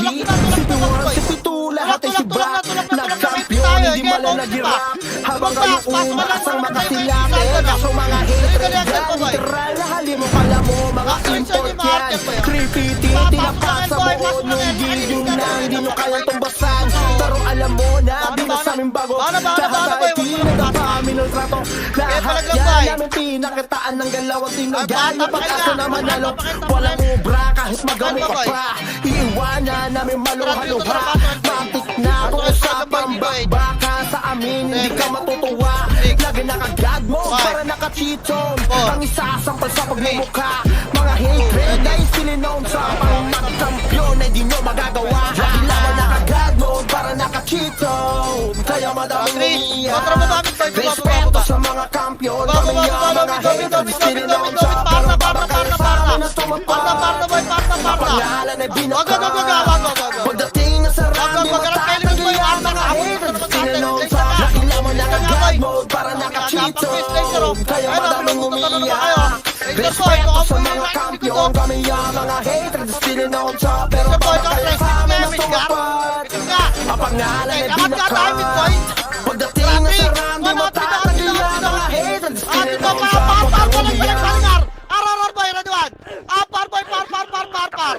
si Tuwan, si Pitu, lahat ay si Brak. Nagkampiyon, hindi malalagirap. Habang kayo umakas ang makasilate. Kaso mga haters dyan, literal na hali mo pala mo, mga import yan. Creepy, tinapas sa buo yung video na hindi mo kayang tumbasan. Pero alam mo na, di na sa aming bago. Kahit tinagpamin ng trato. Lahat yan namin pinakitaan ng galaw at tinagyan. Napag-asa na manalo, walang ubra kahit magamu ka pa. Iiwanan namin maluha-luha. Matik na kung usapang bakbaka sa amin, hindi ka matutuwa. Lagi naka-god mode para naka-cheaton. Ang isasampal sa pagmumukha. Mga hatred ay sininown sa pang magkampiyon ay di nyo magagawa. Lagi naman naka-god mode para naka-cheaton. Kaya madaming umiiyak. Respeto sa mga kampiyon. Kami ang mga haters sininown sa pang magkampiyon na tumapag. Pangalan ay binaka. Pagdating na sa rami matatagay ang mga haters sininown sa lagi naman naka-god mode para naka-cheaton. Kaya madaming umiiyak. Respeto sa mga kampiyon. Kami ang mga haters sininown sa pero pagkakaya sa amin na tumapag. Ang pangalan ay binaka. Pagdating na sa rami matatagay ang mga haters sininown sa pagkakaya umiiyak. Boy, Radwan! Parboy, Parboy, par!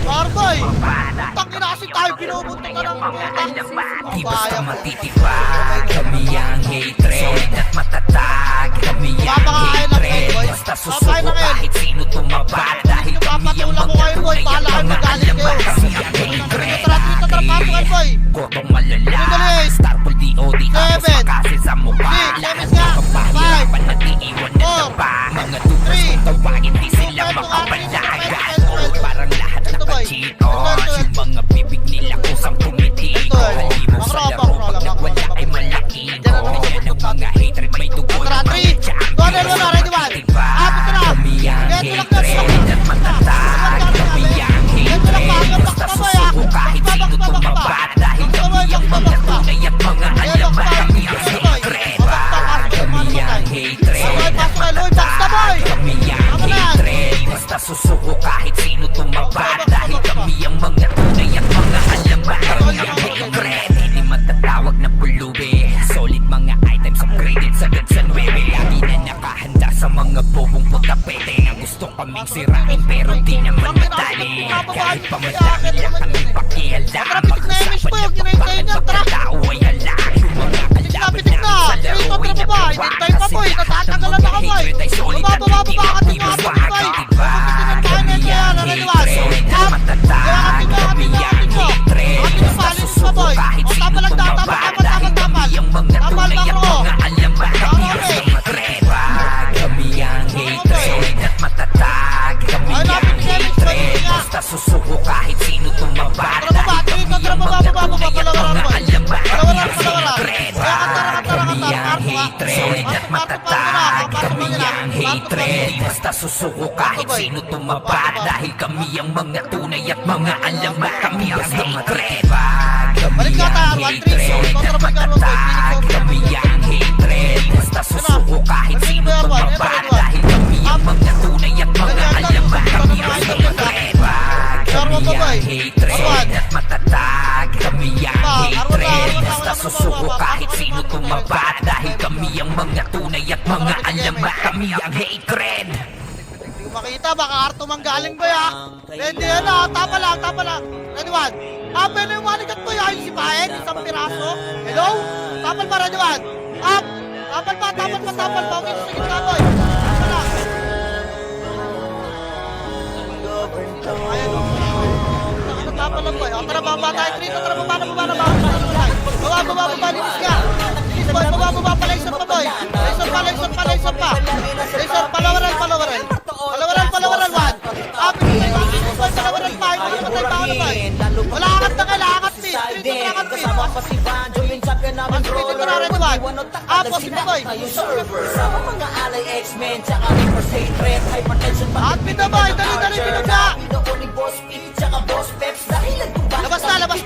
Parboy! Tangina kasi tayo binubunta ka ng Di basta matitipag, kami ang hatred at matatag. Kami ang hatred, basta susuko kahit sino tumapat. Dahil kami ang mga tunay at mga alamat. Kami ang hatred, kotong malala. Starpool DOD tapos makasin sa mukha. Lahat ng kapahirapan nag-iiwan na taba. Mga tutas kung tawagin di sila makapalagan. Parang lahat naka-cheaton. Yung mga bibig nila kusang tumitiko. Halimo sa laro pag nagwala ay malaki. Kaya ng mga hatred may dugo ng mga champion. Kami ang hatred at matatag. Kami ang hatred basta susuko kahit sino tumabat. Dahil kami ang mga tunay at mga alamat. Kami ang hatred. Kami ang hatred at matatag. Kami ang hatred basta susuko kahit sino tumabat. Dahil kami ang mga tunay at mga alamat. Kami ang hatred. Hindi matatawag na pulubi. Solid mga items upgraded sa Gansan 9. Lagi na nakahanda sa mga bobong putapete na gusto kaming sirain pero di naman madali. Kahit pa madami lang kami pakihalda. Mag-usapan na bakit pagkatao ay hala. Yung mga kalaban namin sa laro ay nagawa. Kasi lahat ng mga hatred ay solid at hindi mapibaba. Diba? Kami ang hatred at matatag. Kami ang hatred basta susuko kahit sino tumabat. Dahil kami ang mga tunay at mga alamat. Kami ang hatred. Kami ang hatred at matatag. Kami ang hatred basta susuko kahit sino tumabat. Dahil kami ang mga tunay at mga alamat. Kami ang hatred. Kami ang hatred at matatag. Kami ang hatred basta susuko kahit sino tumabat. Dahil kami ang mga tunay at mga alamat. Kami ang hatred. Kami ang hatred at matatag. Kami ang hatred basta susuko kahit sino tumabat. Dahil kami ang mga tunay at mga alamat. Kami ang hatred. Kami ang hatred at matatag. Kami ang hatred basta susuko alam ba kami ang hatred? Hindi ko makita, baka Arto manggaling ba ya? Ready yan ah, tapa lang. Ready one. Tapal na yung manigat mo ya, yung si Paeng, isang piraso. Hello? Tapal pa, ready one. Up! Tapal pa. Okay, sa gitna boy. Tapal lang. Ayan o. Tapal lang boy. O, tara, baba tayo. Trito, tara, baba na. Baba, linis ka. Linis boy, baba, palaysor pa boy. Laysor pa. Laysor, palawaran, one. Up, linis boy, palawaran pa. Ay, patay pa ako na boy. Wala akat na kaila, akat pin. Trito, akat pin. Trito, tara, ready one. Up, positive boy. Sama mga alay X-Men, tsaka Reapers hatred, hypertension, At pin na boy, dali, pinugla. Pinoon ni Boss Pete, tsaka Boss Peps, dahilan kung bakit Labas na. Labas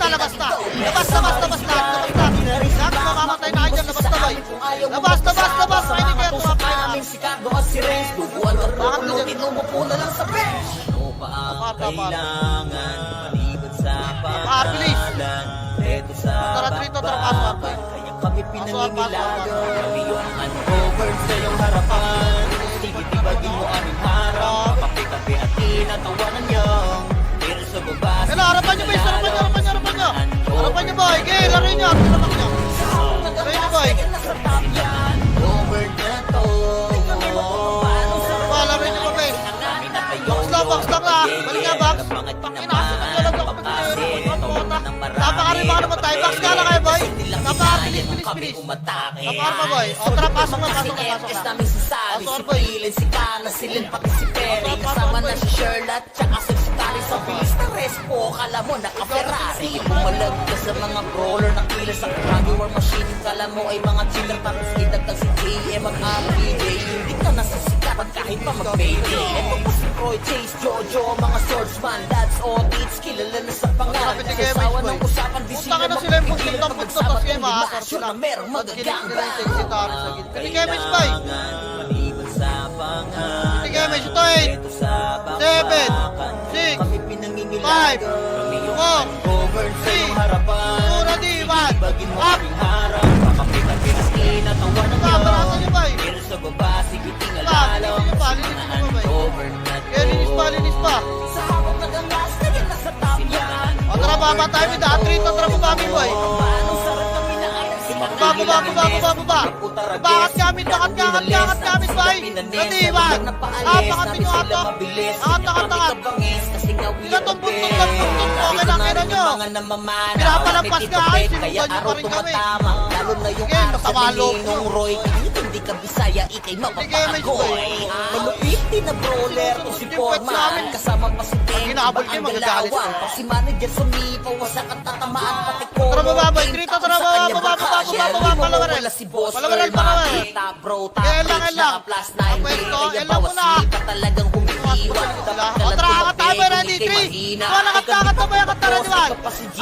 na. Lahat mamamatay na kayo dyan, labas na boy. Labas. Pwede kaya tumapay na. si Cardo at si Renz, duguan at pupulutin, umupo na lang sa bench. Ano pa ang kailangan, maliban sa bilis. pangalan, eto sa Tara, Trito, tara, pasok. kaya kami pinangingilagan, Pasok. kami yung uncovered sa iyong harapan. Sige, tibagin mo aming harap, kape-kape at tinatawanan niyang pero sa baba. Hello, harapan nyo boy, harapan nyo boy. Okay, laruin nyo. Laruin nyo boy. Over na to. Laruin nyo boy. Box lang na. Balik nga box. Inaasap ko talaga kapag napakarin baka naman tayo. Box nga lang kayo boy. Napakabilis. Napakar pa boy. O tara, pasok na. Pasok boy. Si Kana, silin pati si Perry. Kasama na si Sherlock, tsaka si Scary sa bilis na respo. Kala mo naka-Ferrari. Bumalag ka sa mga brawler na killer sa Kragi War Machine. Kala mo ay mga chiller, tapos idagdag si JM at RPJ. Hindi ka nasasikapan kahit pa mag-baby. Ito pa si Roy, Chase, Jojo, mga swordsman. That's all it's kilala na sa pangalan. Kasawa ng usapan, di Punta ka na sila yung buntot ng buntot. Tapos kayo makakar sila. Merong Kilig magagamit. nila yung sexy taro sa gitna. Hindi kayo match boy. Maliban sa pangalan, Hindi kayo match. Ito 8, 7, 6, 5, 4, 3, 2, ready, 1. Up! Baratan nyo boy. Linis pa. O tara, baba tayo with the Trito, tara baba mi boy. Baba. Bakat gamit boy. Ready, 1. Pakatin nyo ato. Angat. Sila tong buntot mo. Okay lang, kaya nyo. Pinapalampas ka ay, sinubukan nyo pa rin kami. Lalo na yung Sige, araw sa masama loob Ninong nyo. Roy. Kahit hindi ka Bisaya, ikay mapapagoy. Malupit din na brawler o si Foreman. Kasama pa si Deng, Ginabol iba kayo, ang magagalit galawan. sila. Pag si manager sumipaw, wasak at tatamaan. Pati ko. Tara, baba, boy. Trito, tara, baba. Palawaran. Wala si Boss Palawaran. Kita bro, top Yan lang, bridge, yan lang. naka plus 9. Pwesto, Kaya yan lang bawat muna. slipa talagang humihiwa. Dapat ka O lang tara, angat tayo boy. tumabi, Ready, kung 3. ikay mahina. Angat na boy, angat na ready, 1.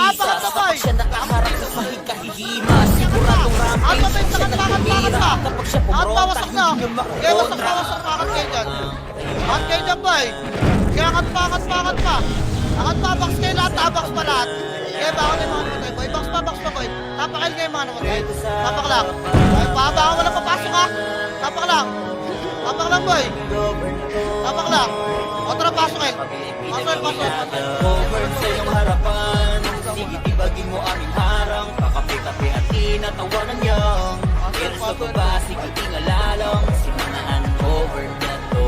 Apakat na boy. Kapag siya nakaharap sa mahig kahihima, siguradong At rampage patay, siya bakat nagmimira. pa. Kapag siya At pumronta, bawasak na. hindi niya Kaya makakontra. wasak. Angat kayo dyan. Angat kayo dyan boy. Kaya angat pa. Angat pa, box kayo lahat. Box pa lahat. Kaya baka na yung mga namatay boy. Box pa boy. Tapakail kayo yung mga namatay. Tapak lang. Ay, baka wala papasok ha. Tapak lang boy. Tapak lang. O tara, pasok kayo. Pasok. Over sa iyong harapan, sige tibagin mo aming harang. Pakape-kape at tinatawanan niyang pero sa baba, sige tingalalang si mga uncover na to.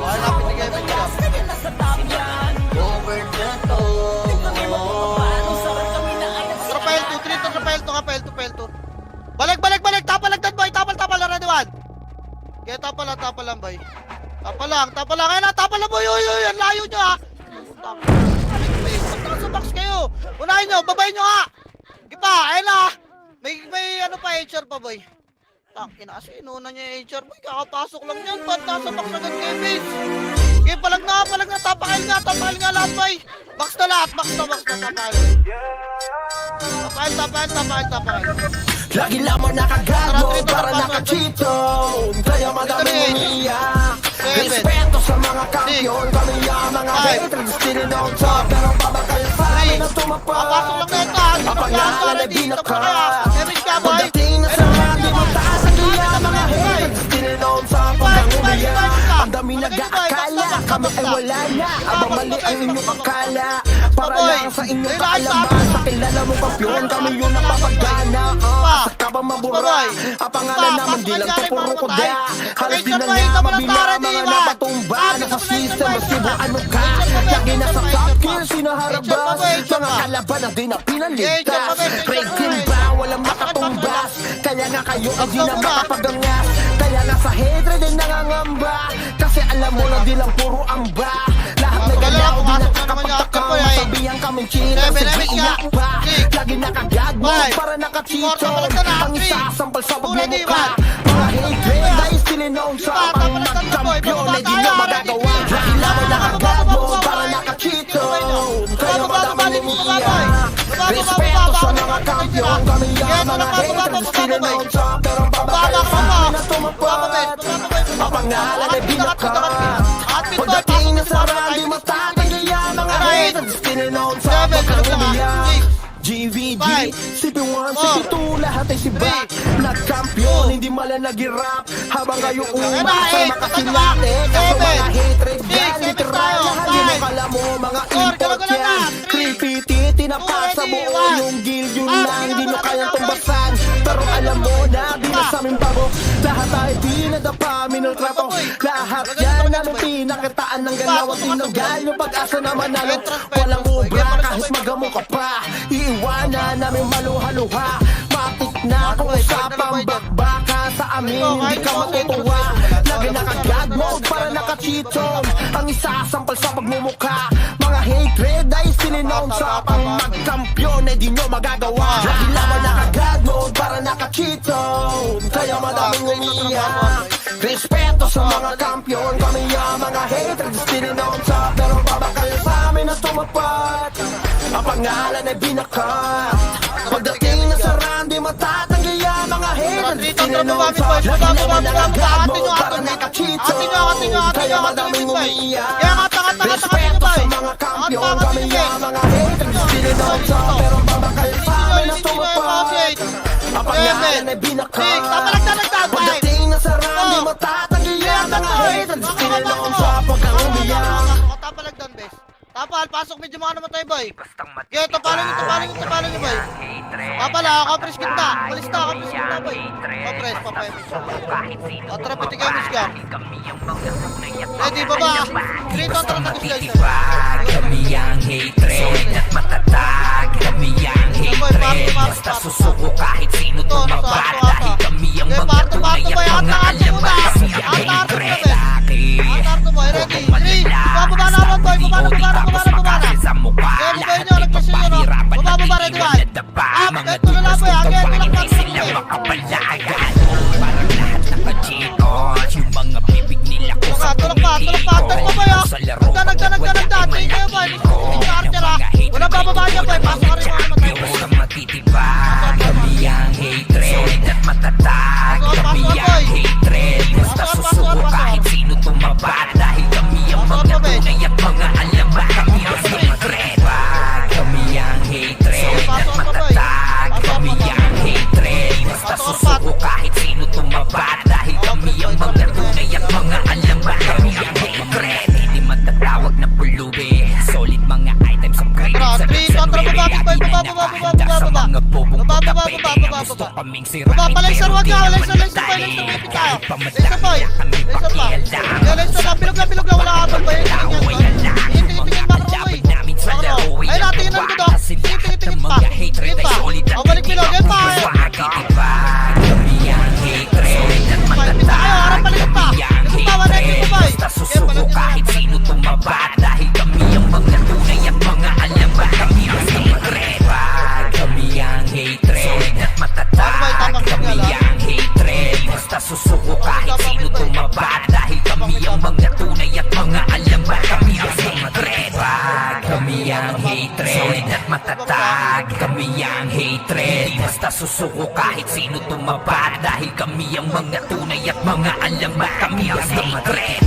Ay, lapit na kayo, may Gas na yan, nasa top yan. Over na to. Tingnan mo kung paano sarap kami na ay Trapel 2, Trito, Trapel 2. Balik. Tapalagdan boy. Tapal lang, ready, 1. Kaya tapal lang boy. Tapal lang. Kaya na, tapal lang boy. Uy, ang layo nyo ha. Sa box kayo. Unahin nyo, babayin nyo ha. Gipa, ayun na. May ano pa, HR pa boy. Ina kasi inuna niya yung HR boy. Kakapasok lang yan. Ba't nasa box agad kayo, bitch? Okay, palag na. Tapakail nga lahat boy. Box na lahat. Tapakail. Lagi lamang nakagago para nakachito. Kaya madami umiiyak. Respeto sa mga kampiyon. Kami ang mga haters. Still on top. Pero babakal sa amin na tumapa. Papasok lang na ito ha. Mapangalan na di Dito pa naka. kaya. Damage ka boy. Pagdating na sa mga mataas ang kaya mga haters. Still ay wala na. Aba mali ang inyong akala. Para Boy. lang sa inyong Ay, lakas, kaalaman. Sa kilala mo kampiyon, kami yung napapagana. Sa ka ba mabura? Boy. Ang pangalan Pa, naman di lang pasok sa puro nangyari, kuda. mamatay. Halos Okay, di na sir, nga Boy, tama na, mabila tara, mga Diva. napatumba. Sabi Nasa ko pa, system, Boy, mas Cebu, Boy. ano ka? Sir, Boy, Lagi na sa Boy, top Sir, kill, Boy. sinaharabas. Sir, Boy, Sir, Mga Boy. kalaban na di na pinaligtas. Sir, Boy, Sir, Ranking Boy. ba? Walang makatumbas. Kaya nga kayo ay di na Absorb mo na. makapagangas. Kaya nga sa hatred ay nangangamba. Kasi alam mo na di lang puro amba. Lahat may Wala, galaw, di pumasok na naman yung nakakapagtakang. actor ko, ay. Masabihan kaming chino, Seven, sige eight, iyak yeah. pa. Six. Lagi nakagad mo, Five. para Four, nakachichon. tapos na, Ang three. isasampal sa Two, ready, pagmumukha. one. Mga hatred dahil sininoon sa Diba, tapos na, tatlo, boy. pang-magkampiyon ay di Tayo, nyo ready, magagawa. three. Kailangan nakagad mo, Bababa, para bababa, nakachichon. Kaya bababa, madaming bababa, umiiyak. bababa, Respeto bababa, sa bababa, mga kampiyon. Kami Yes, ang mga bababa, hatred bababa, sininoon sa pero babakal Bababa, sa amin na bababa, tumapad. Ang pangalan ay binakat. Atpit, boy, Pagdating na pasok sa na, rally, matatanggiya mga Eight. hatred sininoon sa Seven, pagkakumiyak. six. GVG, Five. CP1, Four. CP2, lahat ay si Back. Nagkampiyon, hindi mala nag-rap. Habang ngayon umasa, Eight. makasilate. Kaso Seven. mga hatred Six. yan, Seven literal. tayo. Lahat yung Five. akala mo, mga Four. import Galaw-galaw na. yan. Three. Creepity, tinapasa Two, mo ready, one. yung guild, yun Ah, lang. Di nyo ginagawa kayang na, tumbasan. Pero alam mo na, di na sa aming bago. Lahat ay pinadapa, minultrato. Lahat yan namin pinakitaan ng galaw at tinanggal. Yung pag-asa na manalo, walang ubra kahit magamo ka pa. Iiwanan namin maluha-luha. Matik na kung usapang bakbaka sa amin, hindi ka matutuwa. Lagi nakagad mode para nakachiton. Ang isasampal sa pagmumukha. Mga hatred ay sininoon sa pang-magkampiyon ay di nyo magagawa. Lagi naman nakagad mode para nakachiton. Kaya madaming umiiyak. Respeto sa mga kampiyon. Kami ang mga hatred sininoon sa pero babakal sa amin na tumapat. Ang pangalan ay binakat. Pagdating na sa randi, matatanggi ang mga haters. Sininoon sa lagi naman nakagad mo para nakachito. Kaya madaming umiiyak. Respeto sa mga kampiyon. Kami ang mga haters. Sininoon sa pero babakal sa amin na tumapat. Ang pangalan ay binakat. Pagdating na sa randi, matatanggi ang mga haters. Sininoon sa pagkaumiyak. Tapalagdan, bes. Tapal, pasok medyo mga namatay, boy. Okay, tapalan nyo, boy. Papala, kapres kita. Malis na, kapres kita, boy. Kapres, papayamit siya. Atara, pati kayo, Miss Gar. Ready, baba. Dito, atara na, Miss Gar. Kami ang hatred at matatag. Kami ang hatred. Basta susuko kahit sino tumabad. Dahil kami ang mga tunay at mga alamat. Kami ang hatred. Atar to, boy. Ready. 3. Bababa na naman, boy. Bababa na. Sa mukha, Ready, boy, lahat nyo. ay Nagpasyon nyo, no? papahirapan na Bababa, di ready, nyo one. nadapa. Up, Mga eto na lang, boy. tugas Again, kung tulak hindi na, sila boy. makapalagan. Parang lahat nakachitos. Yung mga bibig nila ko sa Tulak pa, boy, oh. Sa laro, Nagda. Tingin kayo, boy. Tingin archer, ah. Wala bababa niya, boy. Pasok ka rin mga namatay, boy. Basta matitibag. Kami ang hatred at matatag. Kami ang hatred. Basta susuko kahit sino tumabad. Dahil kami ang mga tunay at mga alamat. Kami ang hatred. Kami ang hatred at matatag. Kami ang hatred. Basta susuko kahit sino tumabad. Dahil kami ang mga tunay at mga alamat. Kami ang hatred. Hindi matatawag na pulubi. Solid mga items upgraded sa gusto kaming sirain. Baba, laser, wag ka. Pero di Laser, naman boy. dahil. Laser, Kahit boy. pamadami Laser, boy. kami Laser, boy. pakialam. Yeah, laser lang. Bilog lang. Wala ka, boy. Tao ay alam. Tingin, Mga kalaban namin sa laro ay ay, natingin lang ko to. Kasi lahat ng pa. mga hatred ay solid at Balik bilog. Yan pa. matitibag. Kami ang hatred at matatag. Kami ang hatred. Basta susuko kahit sino tumabad. Dahil kami ang mga tunay at mga alamat. Kami ang hatred. Kami ang hatred at matatag. Kami ang hatred. Basta susuko kahit sino tumabad. Dahil kami ang mga tunay at mga alamat. Kami ang hatred. Kami ang hatred at matatag. Kami ang hatred. Basta susuko kahit sino tumabad. Dahil kami ang mga tunay at mga alamat. Kami ang hatred.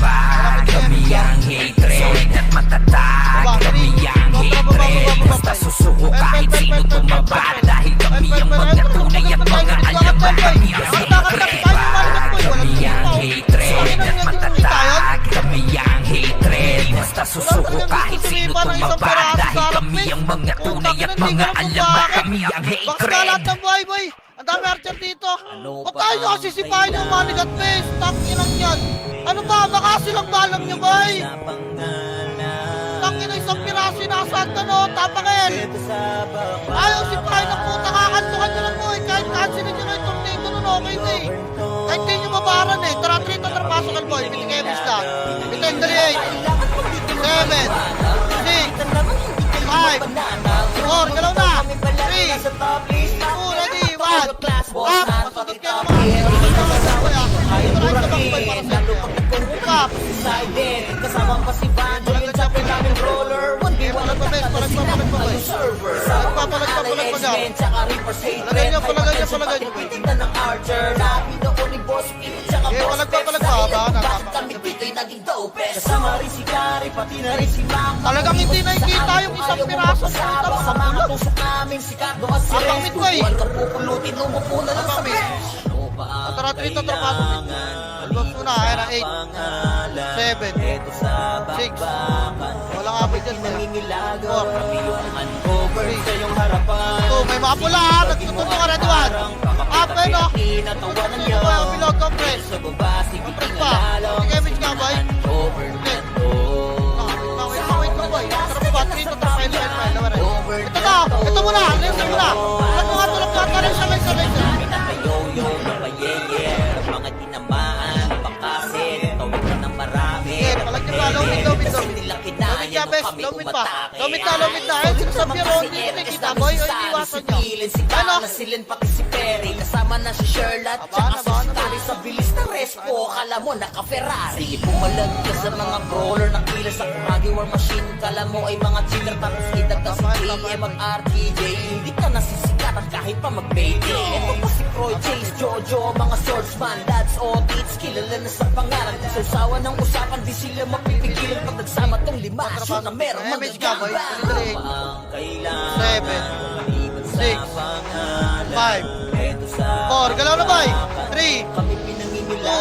Kami ang hatred at matatag. Kami ang hatred. Basta susuko kahit sino tumabad. Dahil kami ang mga tunay at mga alamat. Kami ang hatred. Kami ang hatred at matatag. Kami ang hatred. Basta puso ko kahit sino tumaba. Dahil kami ang mga tunay at mga alamat. Kami ang Baka hatred. lahat ng buhay, boy. Ang dami archer dito. Ano Patayin nyo kasi sipahin nyo, manigat face. Takinan yan. Ano ba? Baka silang balang nyo, boy. Sa pangalan Takinan isang piraso sinasad na, no? Tapangin. Ito sa baba Ayaw sipahin ng puta. Kakantukan nyo lang, boy. Kahit cancelin nyo na yung tornado nun, okay na eh. Kahit di nyo mabaran eh. Tara, 3 na trapasok ka, boy. Bitigay mo sila. Bitigay 3, 8, 7, 6, 5, 4, galaw na. 3, 2, ready, 1. Up! Masundot kayo ng mga Up! Kasama pa si Bando yung champion namin roller 1v1 ang Palagpapalag server Tsaka Reaper's hatred palagay nyo. Pagtitignan ng Archer Labi noon ni Boss Pete Tsaka Okay, Boss palagpapalag Tex pa, Dahilan ba? kung bakit kami dito'y naging dopest Kasama rin si Gary Pati na rin si Mac Talagang hindi nakikita yung isang piraso ng puta, Sa mga tusok namin si Cardo at si Ang Rex pangit ko eh. Buwan ka pupulutin Umupo na lang sa Ang pangit. bench Ano ba ang Tara, 3 na trapasok. Albos muna, ayan na 8, 7, 6. Walang abot dyan, boy. Nangingilago 4. Kami yung uncover sa iyong harapan Oh, may mga pula ha. Nagtututo ka na, diwan. Up, eh, no? Pinatawanan Sino niya ba yung bilog compress? Sa baba, sige Compress pa. Sige, image nga, boy. Uncover na to Wait mo, boy. Tara pa ba? 3 to 3, 5. Ito na. Ito muna. Laser muna. Alam mo nga, tulog ka. Laser. Pinaka-yo-yo na payeye Mga tinamaan, pakasin Tawag ka ng marami Sige, palagyan pa. Lomit. Kasi nila kinaya Lomit ka, nung bes. kami Lomit pa. umatake Lomit na. Ayun, sinasabi ron. Hindi nakikita, boy. O, iniwasan nyo. Si Ano? Dana, silin pati si Perry Kasama na si Sherlock Tsaka si Tari sa bilis na respo Kala mo naka-Ferrari Pumalag ka sa mga brawler Nakila sa Kuragi War Machine Kala mo ay mga chiller Tapos idagdag si KM at RTJ Hindi ka nasisikatan kahit pa mag-payday Ito pa si Croy, Chase, Jojo Mga swordsman, dads, audits Kilala na sa pangalan Kung sausawan ng usapan Di sila mapipigilan Pag nagsama tong lima Sure na meron Image ka, boy. magagamba 7, 6, 5, 4. Galaw na, boy. 3, 2,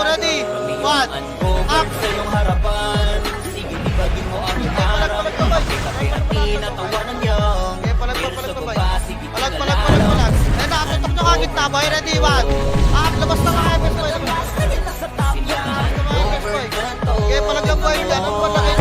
ready, 1. Up. sa iyong harapan Sige, di bagin mo ang harap Kape at tinatawanan niyo Okay, palag, boy. Palag. Eh, nakatutok nyo kagit na, boy. Ready, 1. Up, labas na mga MS, boy. Okay, palag lang, boy. Dyan, ang palag kayo.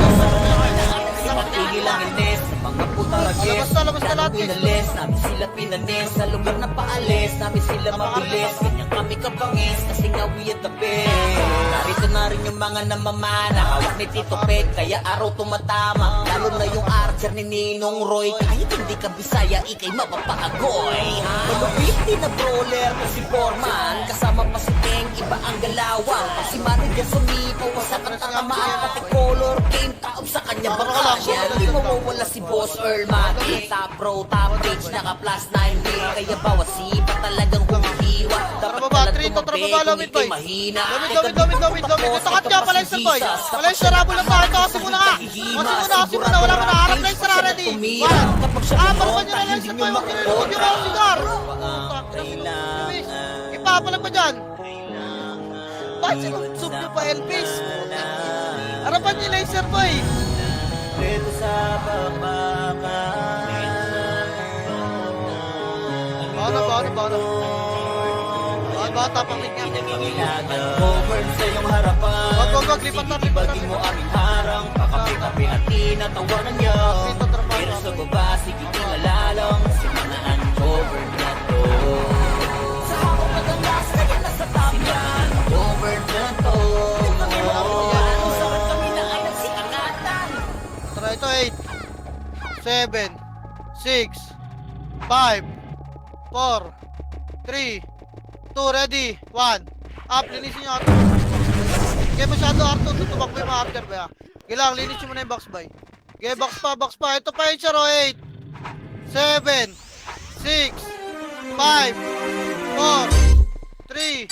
Tigil ang ines Mga puta ragis Labas na lahat, guys. Pinalis Namin sila pinanis Sa lugar na paalis Namin sila mabilis Ganyan kami kabangis Kasi nga we at the best Narito na rin yung mga namamana Hawak ni Tito Pet Kaya araw tumatama Lalo na yung archer ni Ninong Roy Kahit hindi ka Bisaya Ikay mapapaagoy Malupit din na brawler Kung si Foreman Kasama pa si Teng Iba ang galawang Pag si Manager sumipaw Wasakan ang tamaan Pati color game Taob sa kanya bakasya Di mawawala si Boss Earl Matic Top bro, top rage Naka plus 9 day Kaya bawat sipa talagang humihiwa Dapat Tara baba, talang 3 to tumabi baba, Kung lomit, ikay boy. mahina Lomit. Takat ka, palensa, boy. Palensa, rabol lang tayo. Kasi muna ka. Kasi muna. Wala ka na. Harap na yung sara, ready. 1. Palapan nyo na lang sa boy. Huwag nyo nilunod yung mga sigar. Ipapalag pa dyan. Bakit sinusub nyo pa, Elvis? Harapan nyo laser, boy. Dito sa Bawa. Tapang rin nga. Over sa iyong harapan Wag, lipat na. Ibagin mo aming harang Pakapi-kapi at tinatawanan niyo Pero sa baba, sige tinalalang Si mga uncover na to Sa habang magangas, kaya nasa top yan Over na to Sa kami na ay nagsikangatan Tara, ito 8, 7, 6, 5, 4, 3, 2, ready, 1. Up, linisin nyo Arthur. Okay, masyado Arthur, tutubak mo yung mga after ba? Gilang, linisin mo na yung box by. Okay, box pa. Ito pa yung Charo, 8, 7, 6, 5, 4, 3,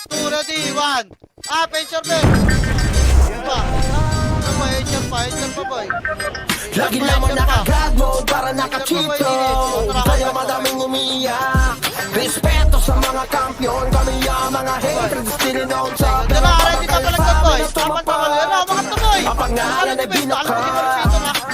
2, ready, 1. Up, Enchar, Ben. Yan pa. Enchar pa, boy. Lagi naman naka-God mode para naka-cheato Kaya madaming umiiyak Respeto sa mga kampiyon Kami ang mga hatred Still known sa Diyan na, ready ka palag boy. Tapan, mga tuboy. Kapag pangalan ay binaka.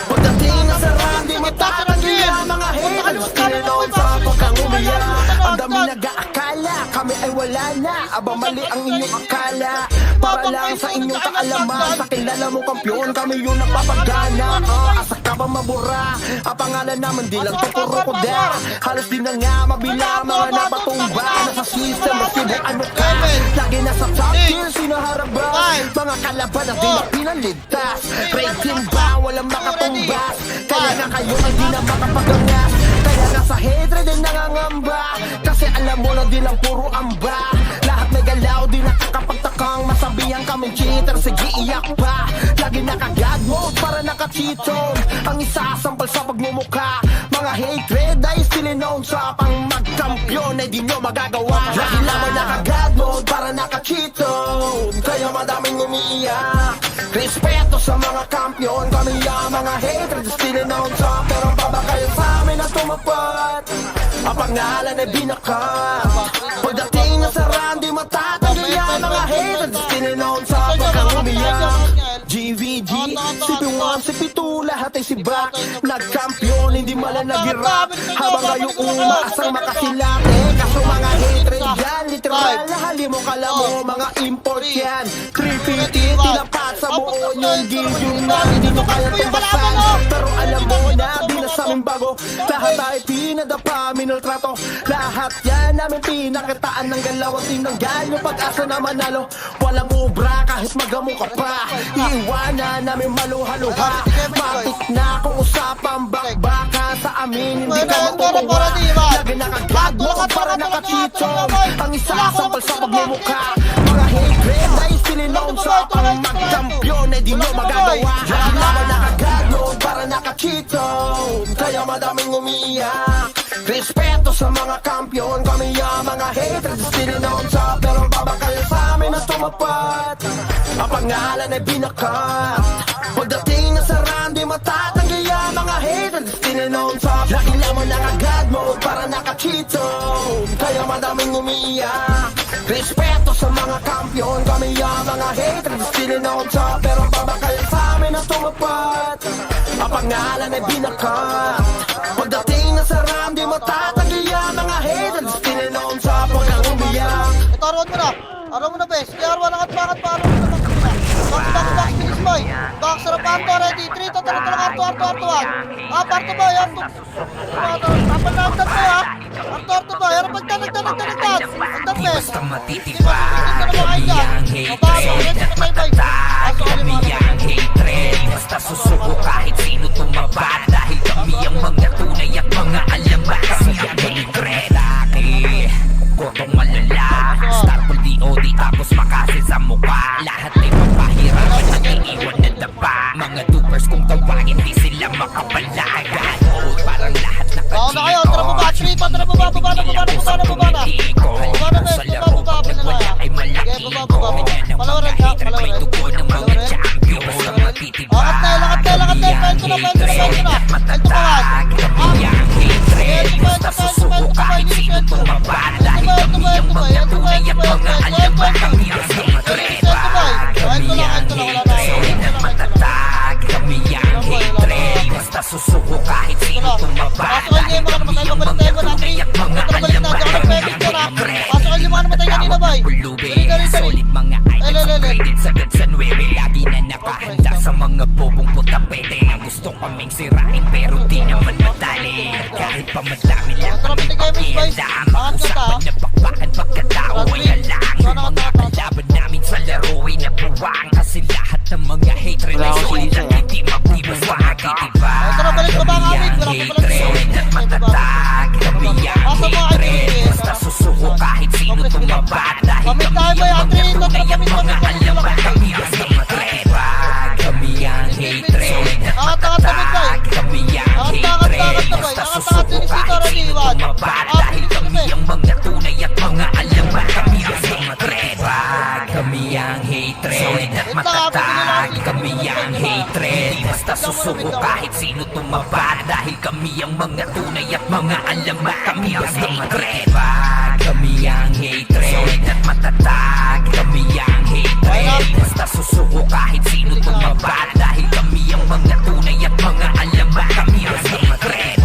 Pagdating na sa rang, di matatanggi ang mga haters. Tinanood sa pagkang umiyak. Ang dami nag-aakala, kami ay wala na. Abang mali ang inyong akala. Para lang sa inyong kaalaman, sa kilala mo kampiyon, kami yung napapagana. Asa ka ba mabura? Ang pangalan naman di lang to kurokoda. Halos di na nga mabilang mga napatumba. Nasa system, mas ano ka? Lagi nasa top tier, sinaharap ba? Mga kalaban na di na pinaligtas. Rating ba? Walang makatumbas. Kaya nga kayo ay di na makapagangas. Kaya nga sa hatred ay nangangamba. Kasi alam mo na di lang puro amba. Lahat may galaw, di nakakapagtakang masabihan kaming cheater, sige iyak pa. Lagi naka-god mode para naka-cheaton. Ang isasampal sa pagmumukha. Mga hatred ay still known sa pang magkampiyon ay di nyo magagawa. Lagi naman naka-god mode para naka-cheaton. Kaya madaming umiiyak. Respeto sa mga kampiyon, kami ang mga hatred still known sa. Pero baba kayo sa amin na tumapat. Ang pangalan ay binaka. Pagdating na sa rang, di matatanggi ang mga haters. Tininoon sa pagkang umiyak. GVG, CP1, CP2, lahat ay sibak. Nagkampiyon, hindi mala nag-irap. Habang ngayon umaasang makasilate. Kaso mga haters yan, literal na halimo kala mo, mga import yan. 350, tinapat sa buo yung gilyon na hindi nyo kaya tumbasan. Pero alam mo na, di na sa aming bago. Lahat ay pinadapa, minultrato. Lahat yan namin pinakitaan ng galaw at tinanggal yung pag-asa na manalo. Walang ubra kahit magamo ka pa. Iiwanan namin maluha-luha. Matik na kung usapang bakbaka sa amin. Hindi ka matutuwa. Lagi nakag-god mo para nakachitong. Ang isasampal sa pagmumukha. Mga hatred ay sininoon sa pang magkampiyon ay di nyo magagawa. Lagi naman nakag-god mo para nakachitong. Kaya madaming umiiyak. Respeto sa mga kampiyon, kami ang mga haters still known sa. Pero baba kayo sa amin na tumapat. Ang pangalan ay binaka. Pagdating na sa rang, di matatanggi ang mga haters still known sa. Lagi naman naka-god mode para naka-cheaton. Kaya madaming umiiyak. Respeto sa mga kampiyon, kami ang mga haters still known sa. Pero baba kayo sa amin na tumapat. Ang pangalan ay binaka. Pagdating na sa rang, di matatanggi ang mga haters still known sa pagkang umiyak. Ito, arawan mo na. Arawan mo na, bes. Sige, arawan, angat pa, arawan mo na. Back, finish boy. Back, sarap, Arto, ready. 3, tatalo, Arto, 1. Arto boy, Arto. Kapal na, Arto boy, ha. Arto boy, harap nagdan, bes. Basta matitiba, kami ang hatred at matatag. Kami ang hatred, basta susuko kahit sino tumabad. Dahil kami ang mga tunay at mga alamat. Kami ang hatred, aki kotong malala. Starfall DOD tapos makasin sa mukha. Lahat ay papahirapan at iiwan na daba. Mga dupers kung tawagin di sila makapalagan. Parang lahat Bawa na kayo, tara baba, 3, tara baba na. Baba na, bes, baba na lang, ha. Sige, baba. Palawaran ka, may tugo ng mga champion. Basta matitiba, Lakad na, pento na. Pento ka wan. kami ang hatred. Basta susuko kahit sino tumabad. Dahil kami ang mga tunay at mga alamat. Kami ang hatred. Kami ang hatred at matatag. Kami ang hatred. Basta susuko kahit sino tumabad. Dahil kami ang mga tunay at mga alamat. Kami ang hatred. Pasok yung mga namatay kanina, boy. Pulube, solid mga items upgraded sagad sa 9. Lagi na nakahanda sa mga bobong putapete na gusto kaming sirain pero di naman madali. Kahit pa madami lang kami pakialam. Usapan na bakbakan pagkatao ay halang. Yung mga kalaban namin sa laro ay nabuwang. Kasi lahat ng mga hatred ay solid at hindi mabibaswag. Itiba, kami ang hatred at matatag. Kami ang hatred, basta susuko kahit sino tumabad. Dahil kami ang mga tunay at mga alamat. Kami ang hatred. Kami ang hatred at matatag. Kami ang hatred, basta susuko kahit sino tumabad. Dahil kami ang mga tunay at mga alamat. Kami ang hatred. Kami ang hatred at matatag. Kami ang hatred, basta susuko kahit sino tumabad. Dahil kami ang mga tunay at mga alamat. Kami ang hatred. Kami ang hatred, solid at matatag. Kami ang hatred, basta susuko kahit sino tumabat. Dahil kami ang mga tunay at mga alamat. Kami ang hatred,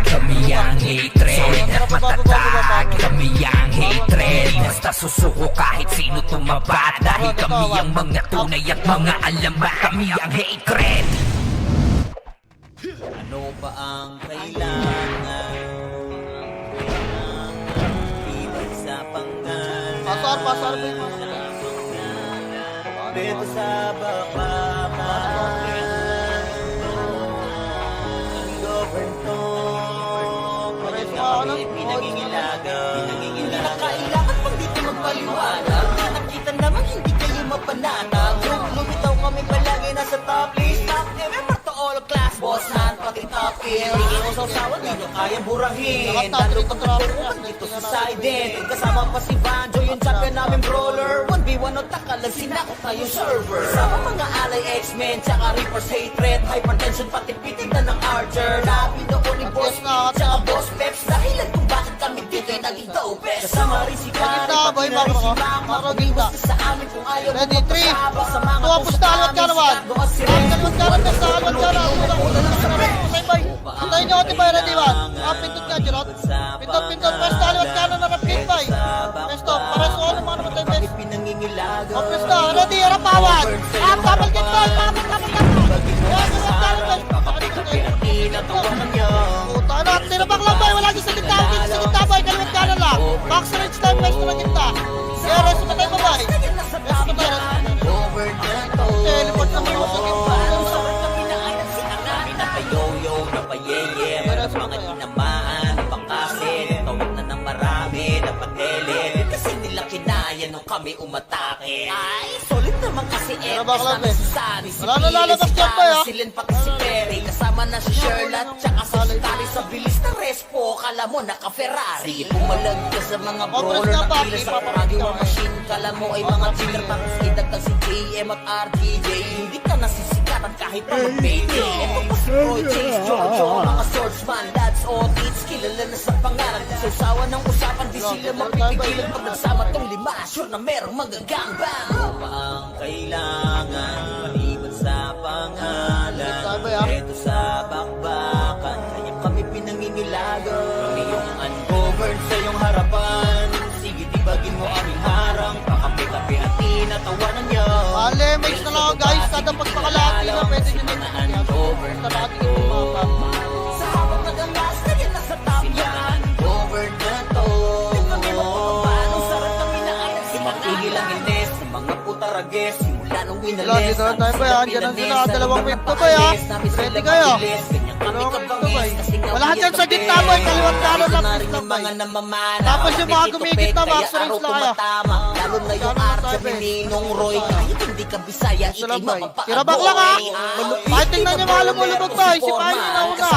kami ang hatred, solid at matatag. Kami ang hatred, basta susuko kahit sino tumabat. Dahil kami ang mga tunay at mga alamat. Kami ang hatred. Ano pa ang kailangan? Ibig sa pangalan Pasar ba yung mga dito sa bakbakan ang gobyerno kami pinangingilagan Hindi na kailangan pang dito magpaliwanag Nakita naman hindi kayo mapanatag Lumitaw kami palagi nasa top list Top remember to all class Boss hand pati top kill Hindi mo sausawan dito kaya burahin Talo pag tutukan dito sa side end Kasama pa si Banjo yung champion namin brawler 1v1 o takalag sinakot na yung server Sama mga alay X-Men tsaka Reaper's hatred Hypertension pati pitin na ng Archer Labi noon ni Boss Pete tsaka Boss Peps Dahilan kung bakit kami dito ay naging dopest Kasama rin si Karen pati na rin si Mama Kumibas sa amin kung ayaw mo Ready, 3. magpasabak sa mga Tuwa po sa alwat ka naman. Alwat ka naman sa alwat ka naman. Antayin nyo ako tibay, ready ba? Pindot ka, Jirot. Pindot. Pwesto, alwat ka na narap game bay. Pwesto, para sa ano mga naman tayo best. Pwesto, ready, harap awat. Tapal game bay, tapal. Puta na, tinabak lang bay, wala dyan sa gitna. Dito sa gitna bay, kaliwat ka na lang. Box range time, pwesto na gitna. Kaya resto pa tayo ba bay? Resto pa tayo. Teleport naman mo sa gitna. Yo-yo na payeye mga tinamaan na pangkasin Tawag na ng marami na patelin Kasi nila kinaya nung kami umatake Ay, solid naman kasi Bakla, namin si Sunny Si wala na lalabas si dyan ba, Karen, ha? si Len pati si Perry Kasama na si Sherlock Tsaka si Tali sa bilis na respo Kala mo naka-Ferrari Sige pumalag ka sa mga brawler nga, na papi, kila sa papakita radio ka, machine Kala mo ay mga cheater Tapos idagdag si JM at RGJ Hindi ka nasisikatan kahit pa mag-baby Ito pa si Roy Chase, Jojo, mga swordsman That's all kids, kilala na sa pangalan Sa usawa ng usapan, di sila mapipigilan Pag nagsama tong lima, sure na merong magagangbang Ano pa ang kailangan, maliban sa pangalan Ito sa bakbakan, kaya kami pinangingilagan Kami yung uncovered sa iyong harapan Sige, tibagin mo aming harang Pakapi-kapi at tinatawanan niyo Mix na lang ako guys, kada pagpakalaki na pwede nyo na uncovered yung kalaki yung tumama. sa habang nagangas na yan nasa top yan Over na to Kami mo paano sarap kami na ay nagsimapigil ang ines Sa mga putarages Simula nung Wala, winalis dito na tayo ba yan? Diyan ang sila, dalawang week to ba yan? Ready kayo? Dalawang week to ba yan? Wala dyan sa gitna mo, kaliwat kanan lang lang ba yan? Tapos yung mga gumigit na max range lang kayo. Lalo na yung Archer ni Ninong Roy Kahit hindi ka Bisaya, Gusto ikay lang ba eh? mapapakaboy Tirabak lang ha! Kahit tingnan nyo mga lumulubog to, si Pahay yung nauna.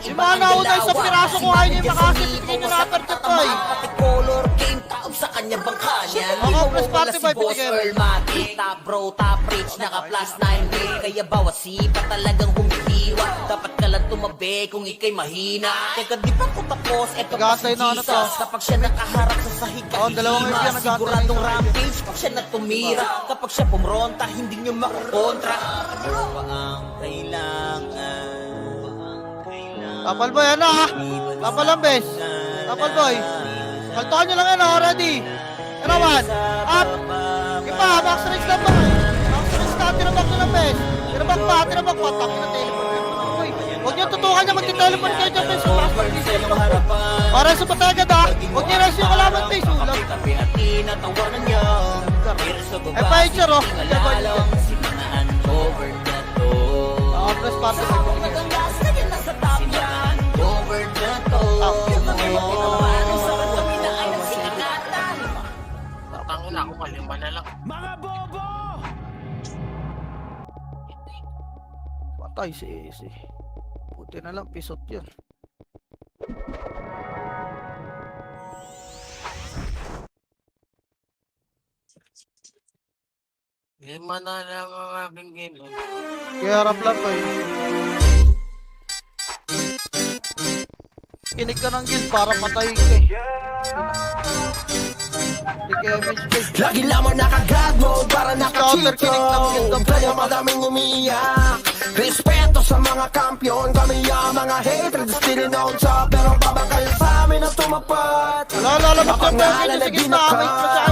Si mga nauna isang piraso kung ayaw nyo makasip, hindi nyo na-uppercut to eh. Pati color game, taob sa kanya bangka niya Ako, press party si ba, Boss pinigyan? Earl Matic Top bro, top rich, naka plus 9 day Kaya bawat sipa talagang humihiwa Dapat ka lang tumabi kung ikay mahina Teka di pa ko tapos, eto pa si Nag-aantay na ano to? Jesus Kapag siya nakaharap sa sahig Oo, dalawang week yan, nag-aantay Siguradong na. rampage pag siya natumira Kapag siya pumronta, hindi nyo makakontra Ano pa ang kailangan? Tapal boy, ano ha? Tapal lang bes. Tapal boy. Kaltohan nyo lang yan ha, ready. Ano man? Up. Iba, max range lang ba? Max range na, tirabak nyo lang bes. Tirabak pa. Taki na teleport. Uy, huwag nyo tutukan nyo, magti-teleport kayo dyan bes. Para sa patay agad ha. Huwag nyo rest yung kalaban bes. Ulam. Eh, pa-HR oh. Press party boy. Tangina ako, kalima na lang. Patay si Ese. Buti na lang, pisot yun. Lima na lang ang aking game. Kaya harap lang pa Kinig ka ng guild para patayin ka eh. Hindi ka image guild. Lagi lamang naka-God mode para Counter kinig ng guild nakachito ng Kaya madaming umiiyak Respeto sa mga kampiyon Kami ang mga hatred Still known sa pero babakal sa amin na tumapat Lalabas ka pero sa gitna. May sa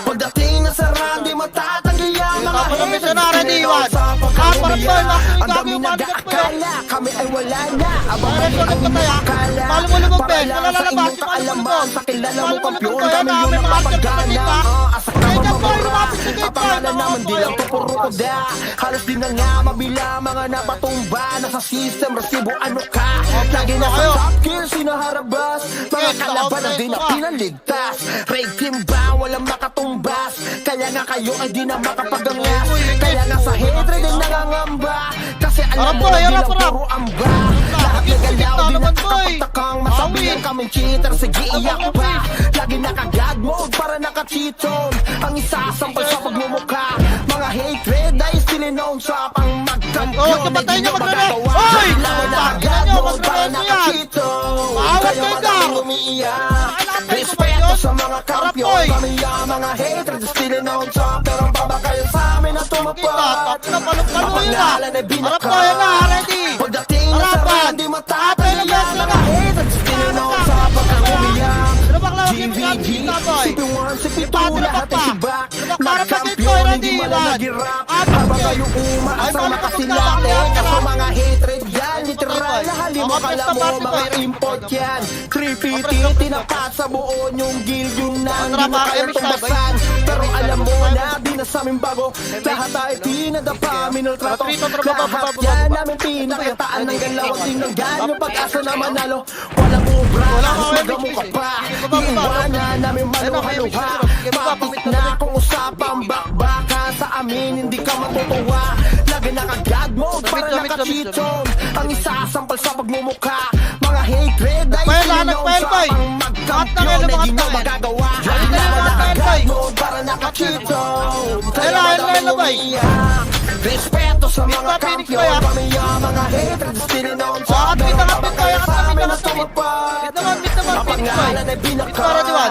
Pagdating na sa run, di matatanggi ang mga Tapos na may hatred senara ni Iwan. Sa Parang ba, pagkakumiyak Ang nakikita ko dami yung na mandat mo yun. akala Kami ay wala na Abang Parang mali ang sunod pa tayo. akala Malumulubog, Para Ben. lang sa Nalalabas inyong yung kaalaman malumulubog. Sa kilala mo Malumulubog kampiyon tayo Kami na yung may mga nakapagana alternate pa. Asa ka Kaya dyan, boy, mamamura lumapit sa gate, Ang pangalan boy, naman mga di lang boy. pupuro ko da Halos di na nga mabila Mga napatumba na sa system Resibo ano ka Lagi na sa kayo. top kill Sinaharabas Mga Yes, kalaban na di na ka. pinaligtas Raid team ba walang makatumbas Kaya nga kayo ay di na makapagangas Kaya nga sa hatred ay nangangamba Kasi alam mo na di lang puro amba Lahat na galaw di na kakapagtakang Masabihan kaming cheater sige iyak pa Lagi naka-God mode para naka-cheaton Ang isasampal sa pagmumukha Mga hatred ay still known sa pang magkampiyon Oh, kapatay niyo, magrare! Hoy! Lagi lamang naka-God Niyo, mode para magrare niyo yan! naka-cheaton Maawat Kaya kayo madaming daw! umiiyak Kailangan tayo Respeto kumayon. sa mga kampiyon Harap, boy. Kami ang mga hatred still known sa pero ang babakal sa amin na Kita, tumapat tap na palong-palo yun ah. Pangalan ay Harap binaka ko, yan na, ready. Pagdating na sa Harapan. run, di matatanggi Harapan, ang mga harapan. hatred still known sa pagkakumiyak Sinabak lang ang game GVG, natin kita, boy. CP1, CP2, Ipa, lahat ay pa. sibak Sinabak para pa dito, Nagkampiyon, ready, hindi Ivan. malalagirap Apat Habang yan. kayo Ay, umaasang balik makasilate ka, Kaso balik. mga hatred yan, literal boy. na halimo Mga Kala pesta mo party, mga boy. import yan 350, tinapat sa buo yung guild yung Ang nandun drama, na kaya Irish style, boy. tumbasan Pero alam mo na, di na sa amin bago Lahat ay pinadapa, minultrato Patrito, trabaho, Lahat bababa, yan bababa. namin pinakataan ng galaw At tinanggan yung pag-asa na manalo Walang ubra, Wala ka, magamo ka pa Iiwanan namin maluhaluha Matik na kung usapang bakbaka Sa amin hindi ka matutuwa Lagi naka-God mode para Lamit, lamit, naka-cheaton Ang isasampal sa pagmumukha Mga hatred ay Nagpael, sinaw nagpael, sa boy. pang magkampiyon Mga Na di nyo tangel. magagawa Mga Lagi tangel, naman mga tangel, naka-God boy. mode para naka-cheaton Kaya Ela, ela, madaming ela, boy. umiiyak Respeto sa mga Phoenix, kampiyon boy, ah. Kami ang mga hatred still known sa Ah, pero kita ka, babakal kita sa ka, amin kita na ka, tumapat Bit naman, Phoenix, boy. Pangalan ay binaka Bit para, Diwan.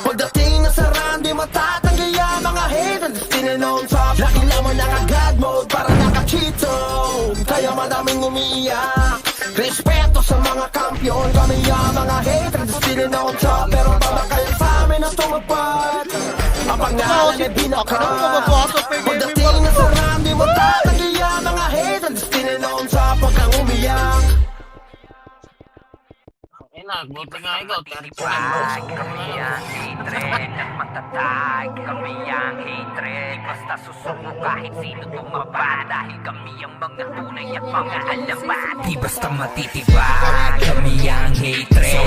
Pagdating na sa run, di matatanggi ang mga haters Still known sa lagi lamang naka-God mode para naka-cheaton Kaya madaming umiiyak Respeto sa mga kampiyon Kami ang mga haters Still known sa pero babakal sa amin na tumapat Ang pangalan ay binaka Pagdating na sa run, di matatanggi ang mga haters Still known sa pagkang umiyak Buti nga ikaw, tirik ko Wag kami ang hatred at matatag Kami ang hatred Basta susuko kahit sino tumaba Dahil kami ang mga tunay at mga alamat Di basta matitibag Kami ang hatred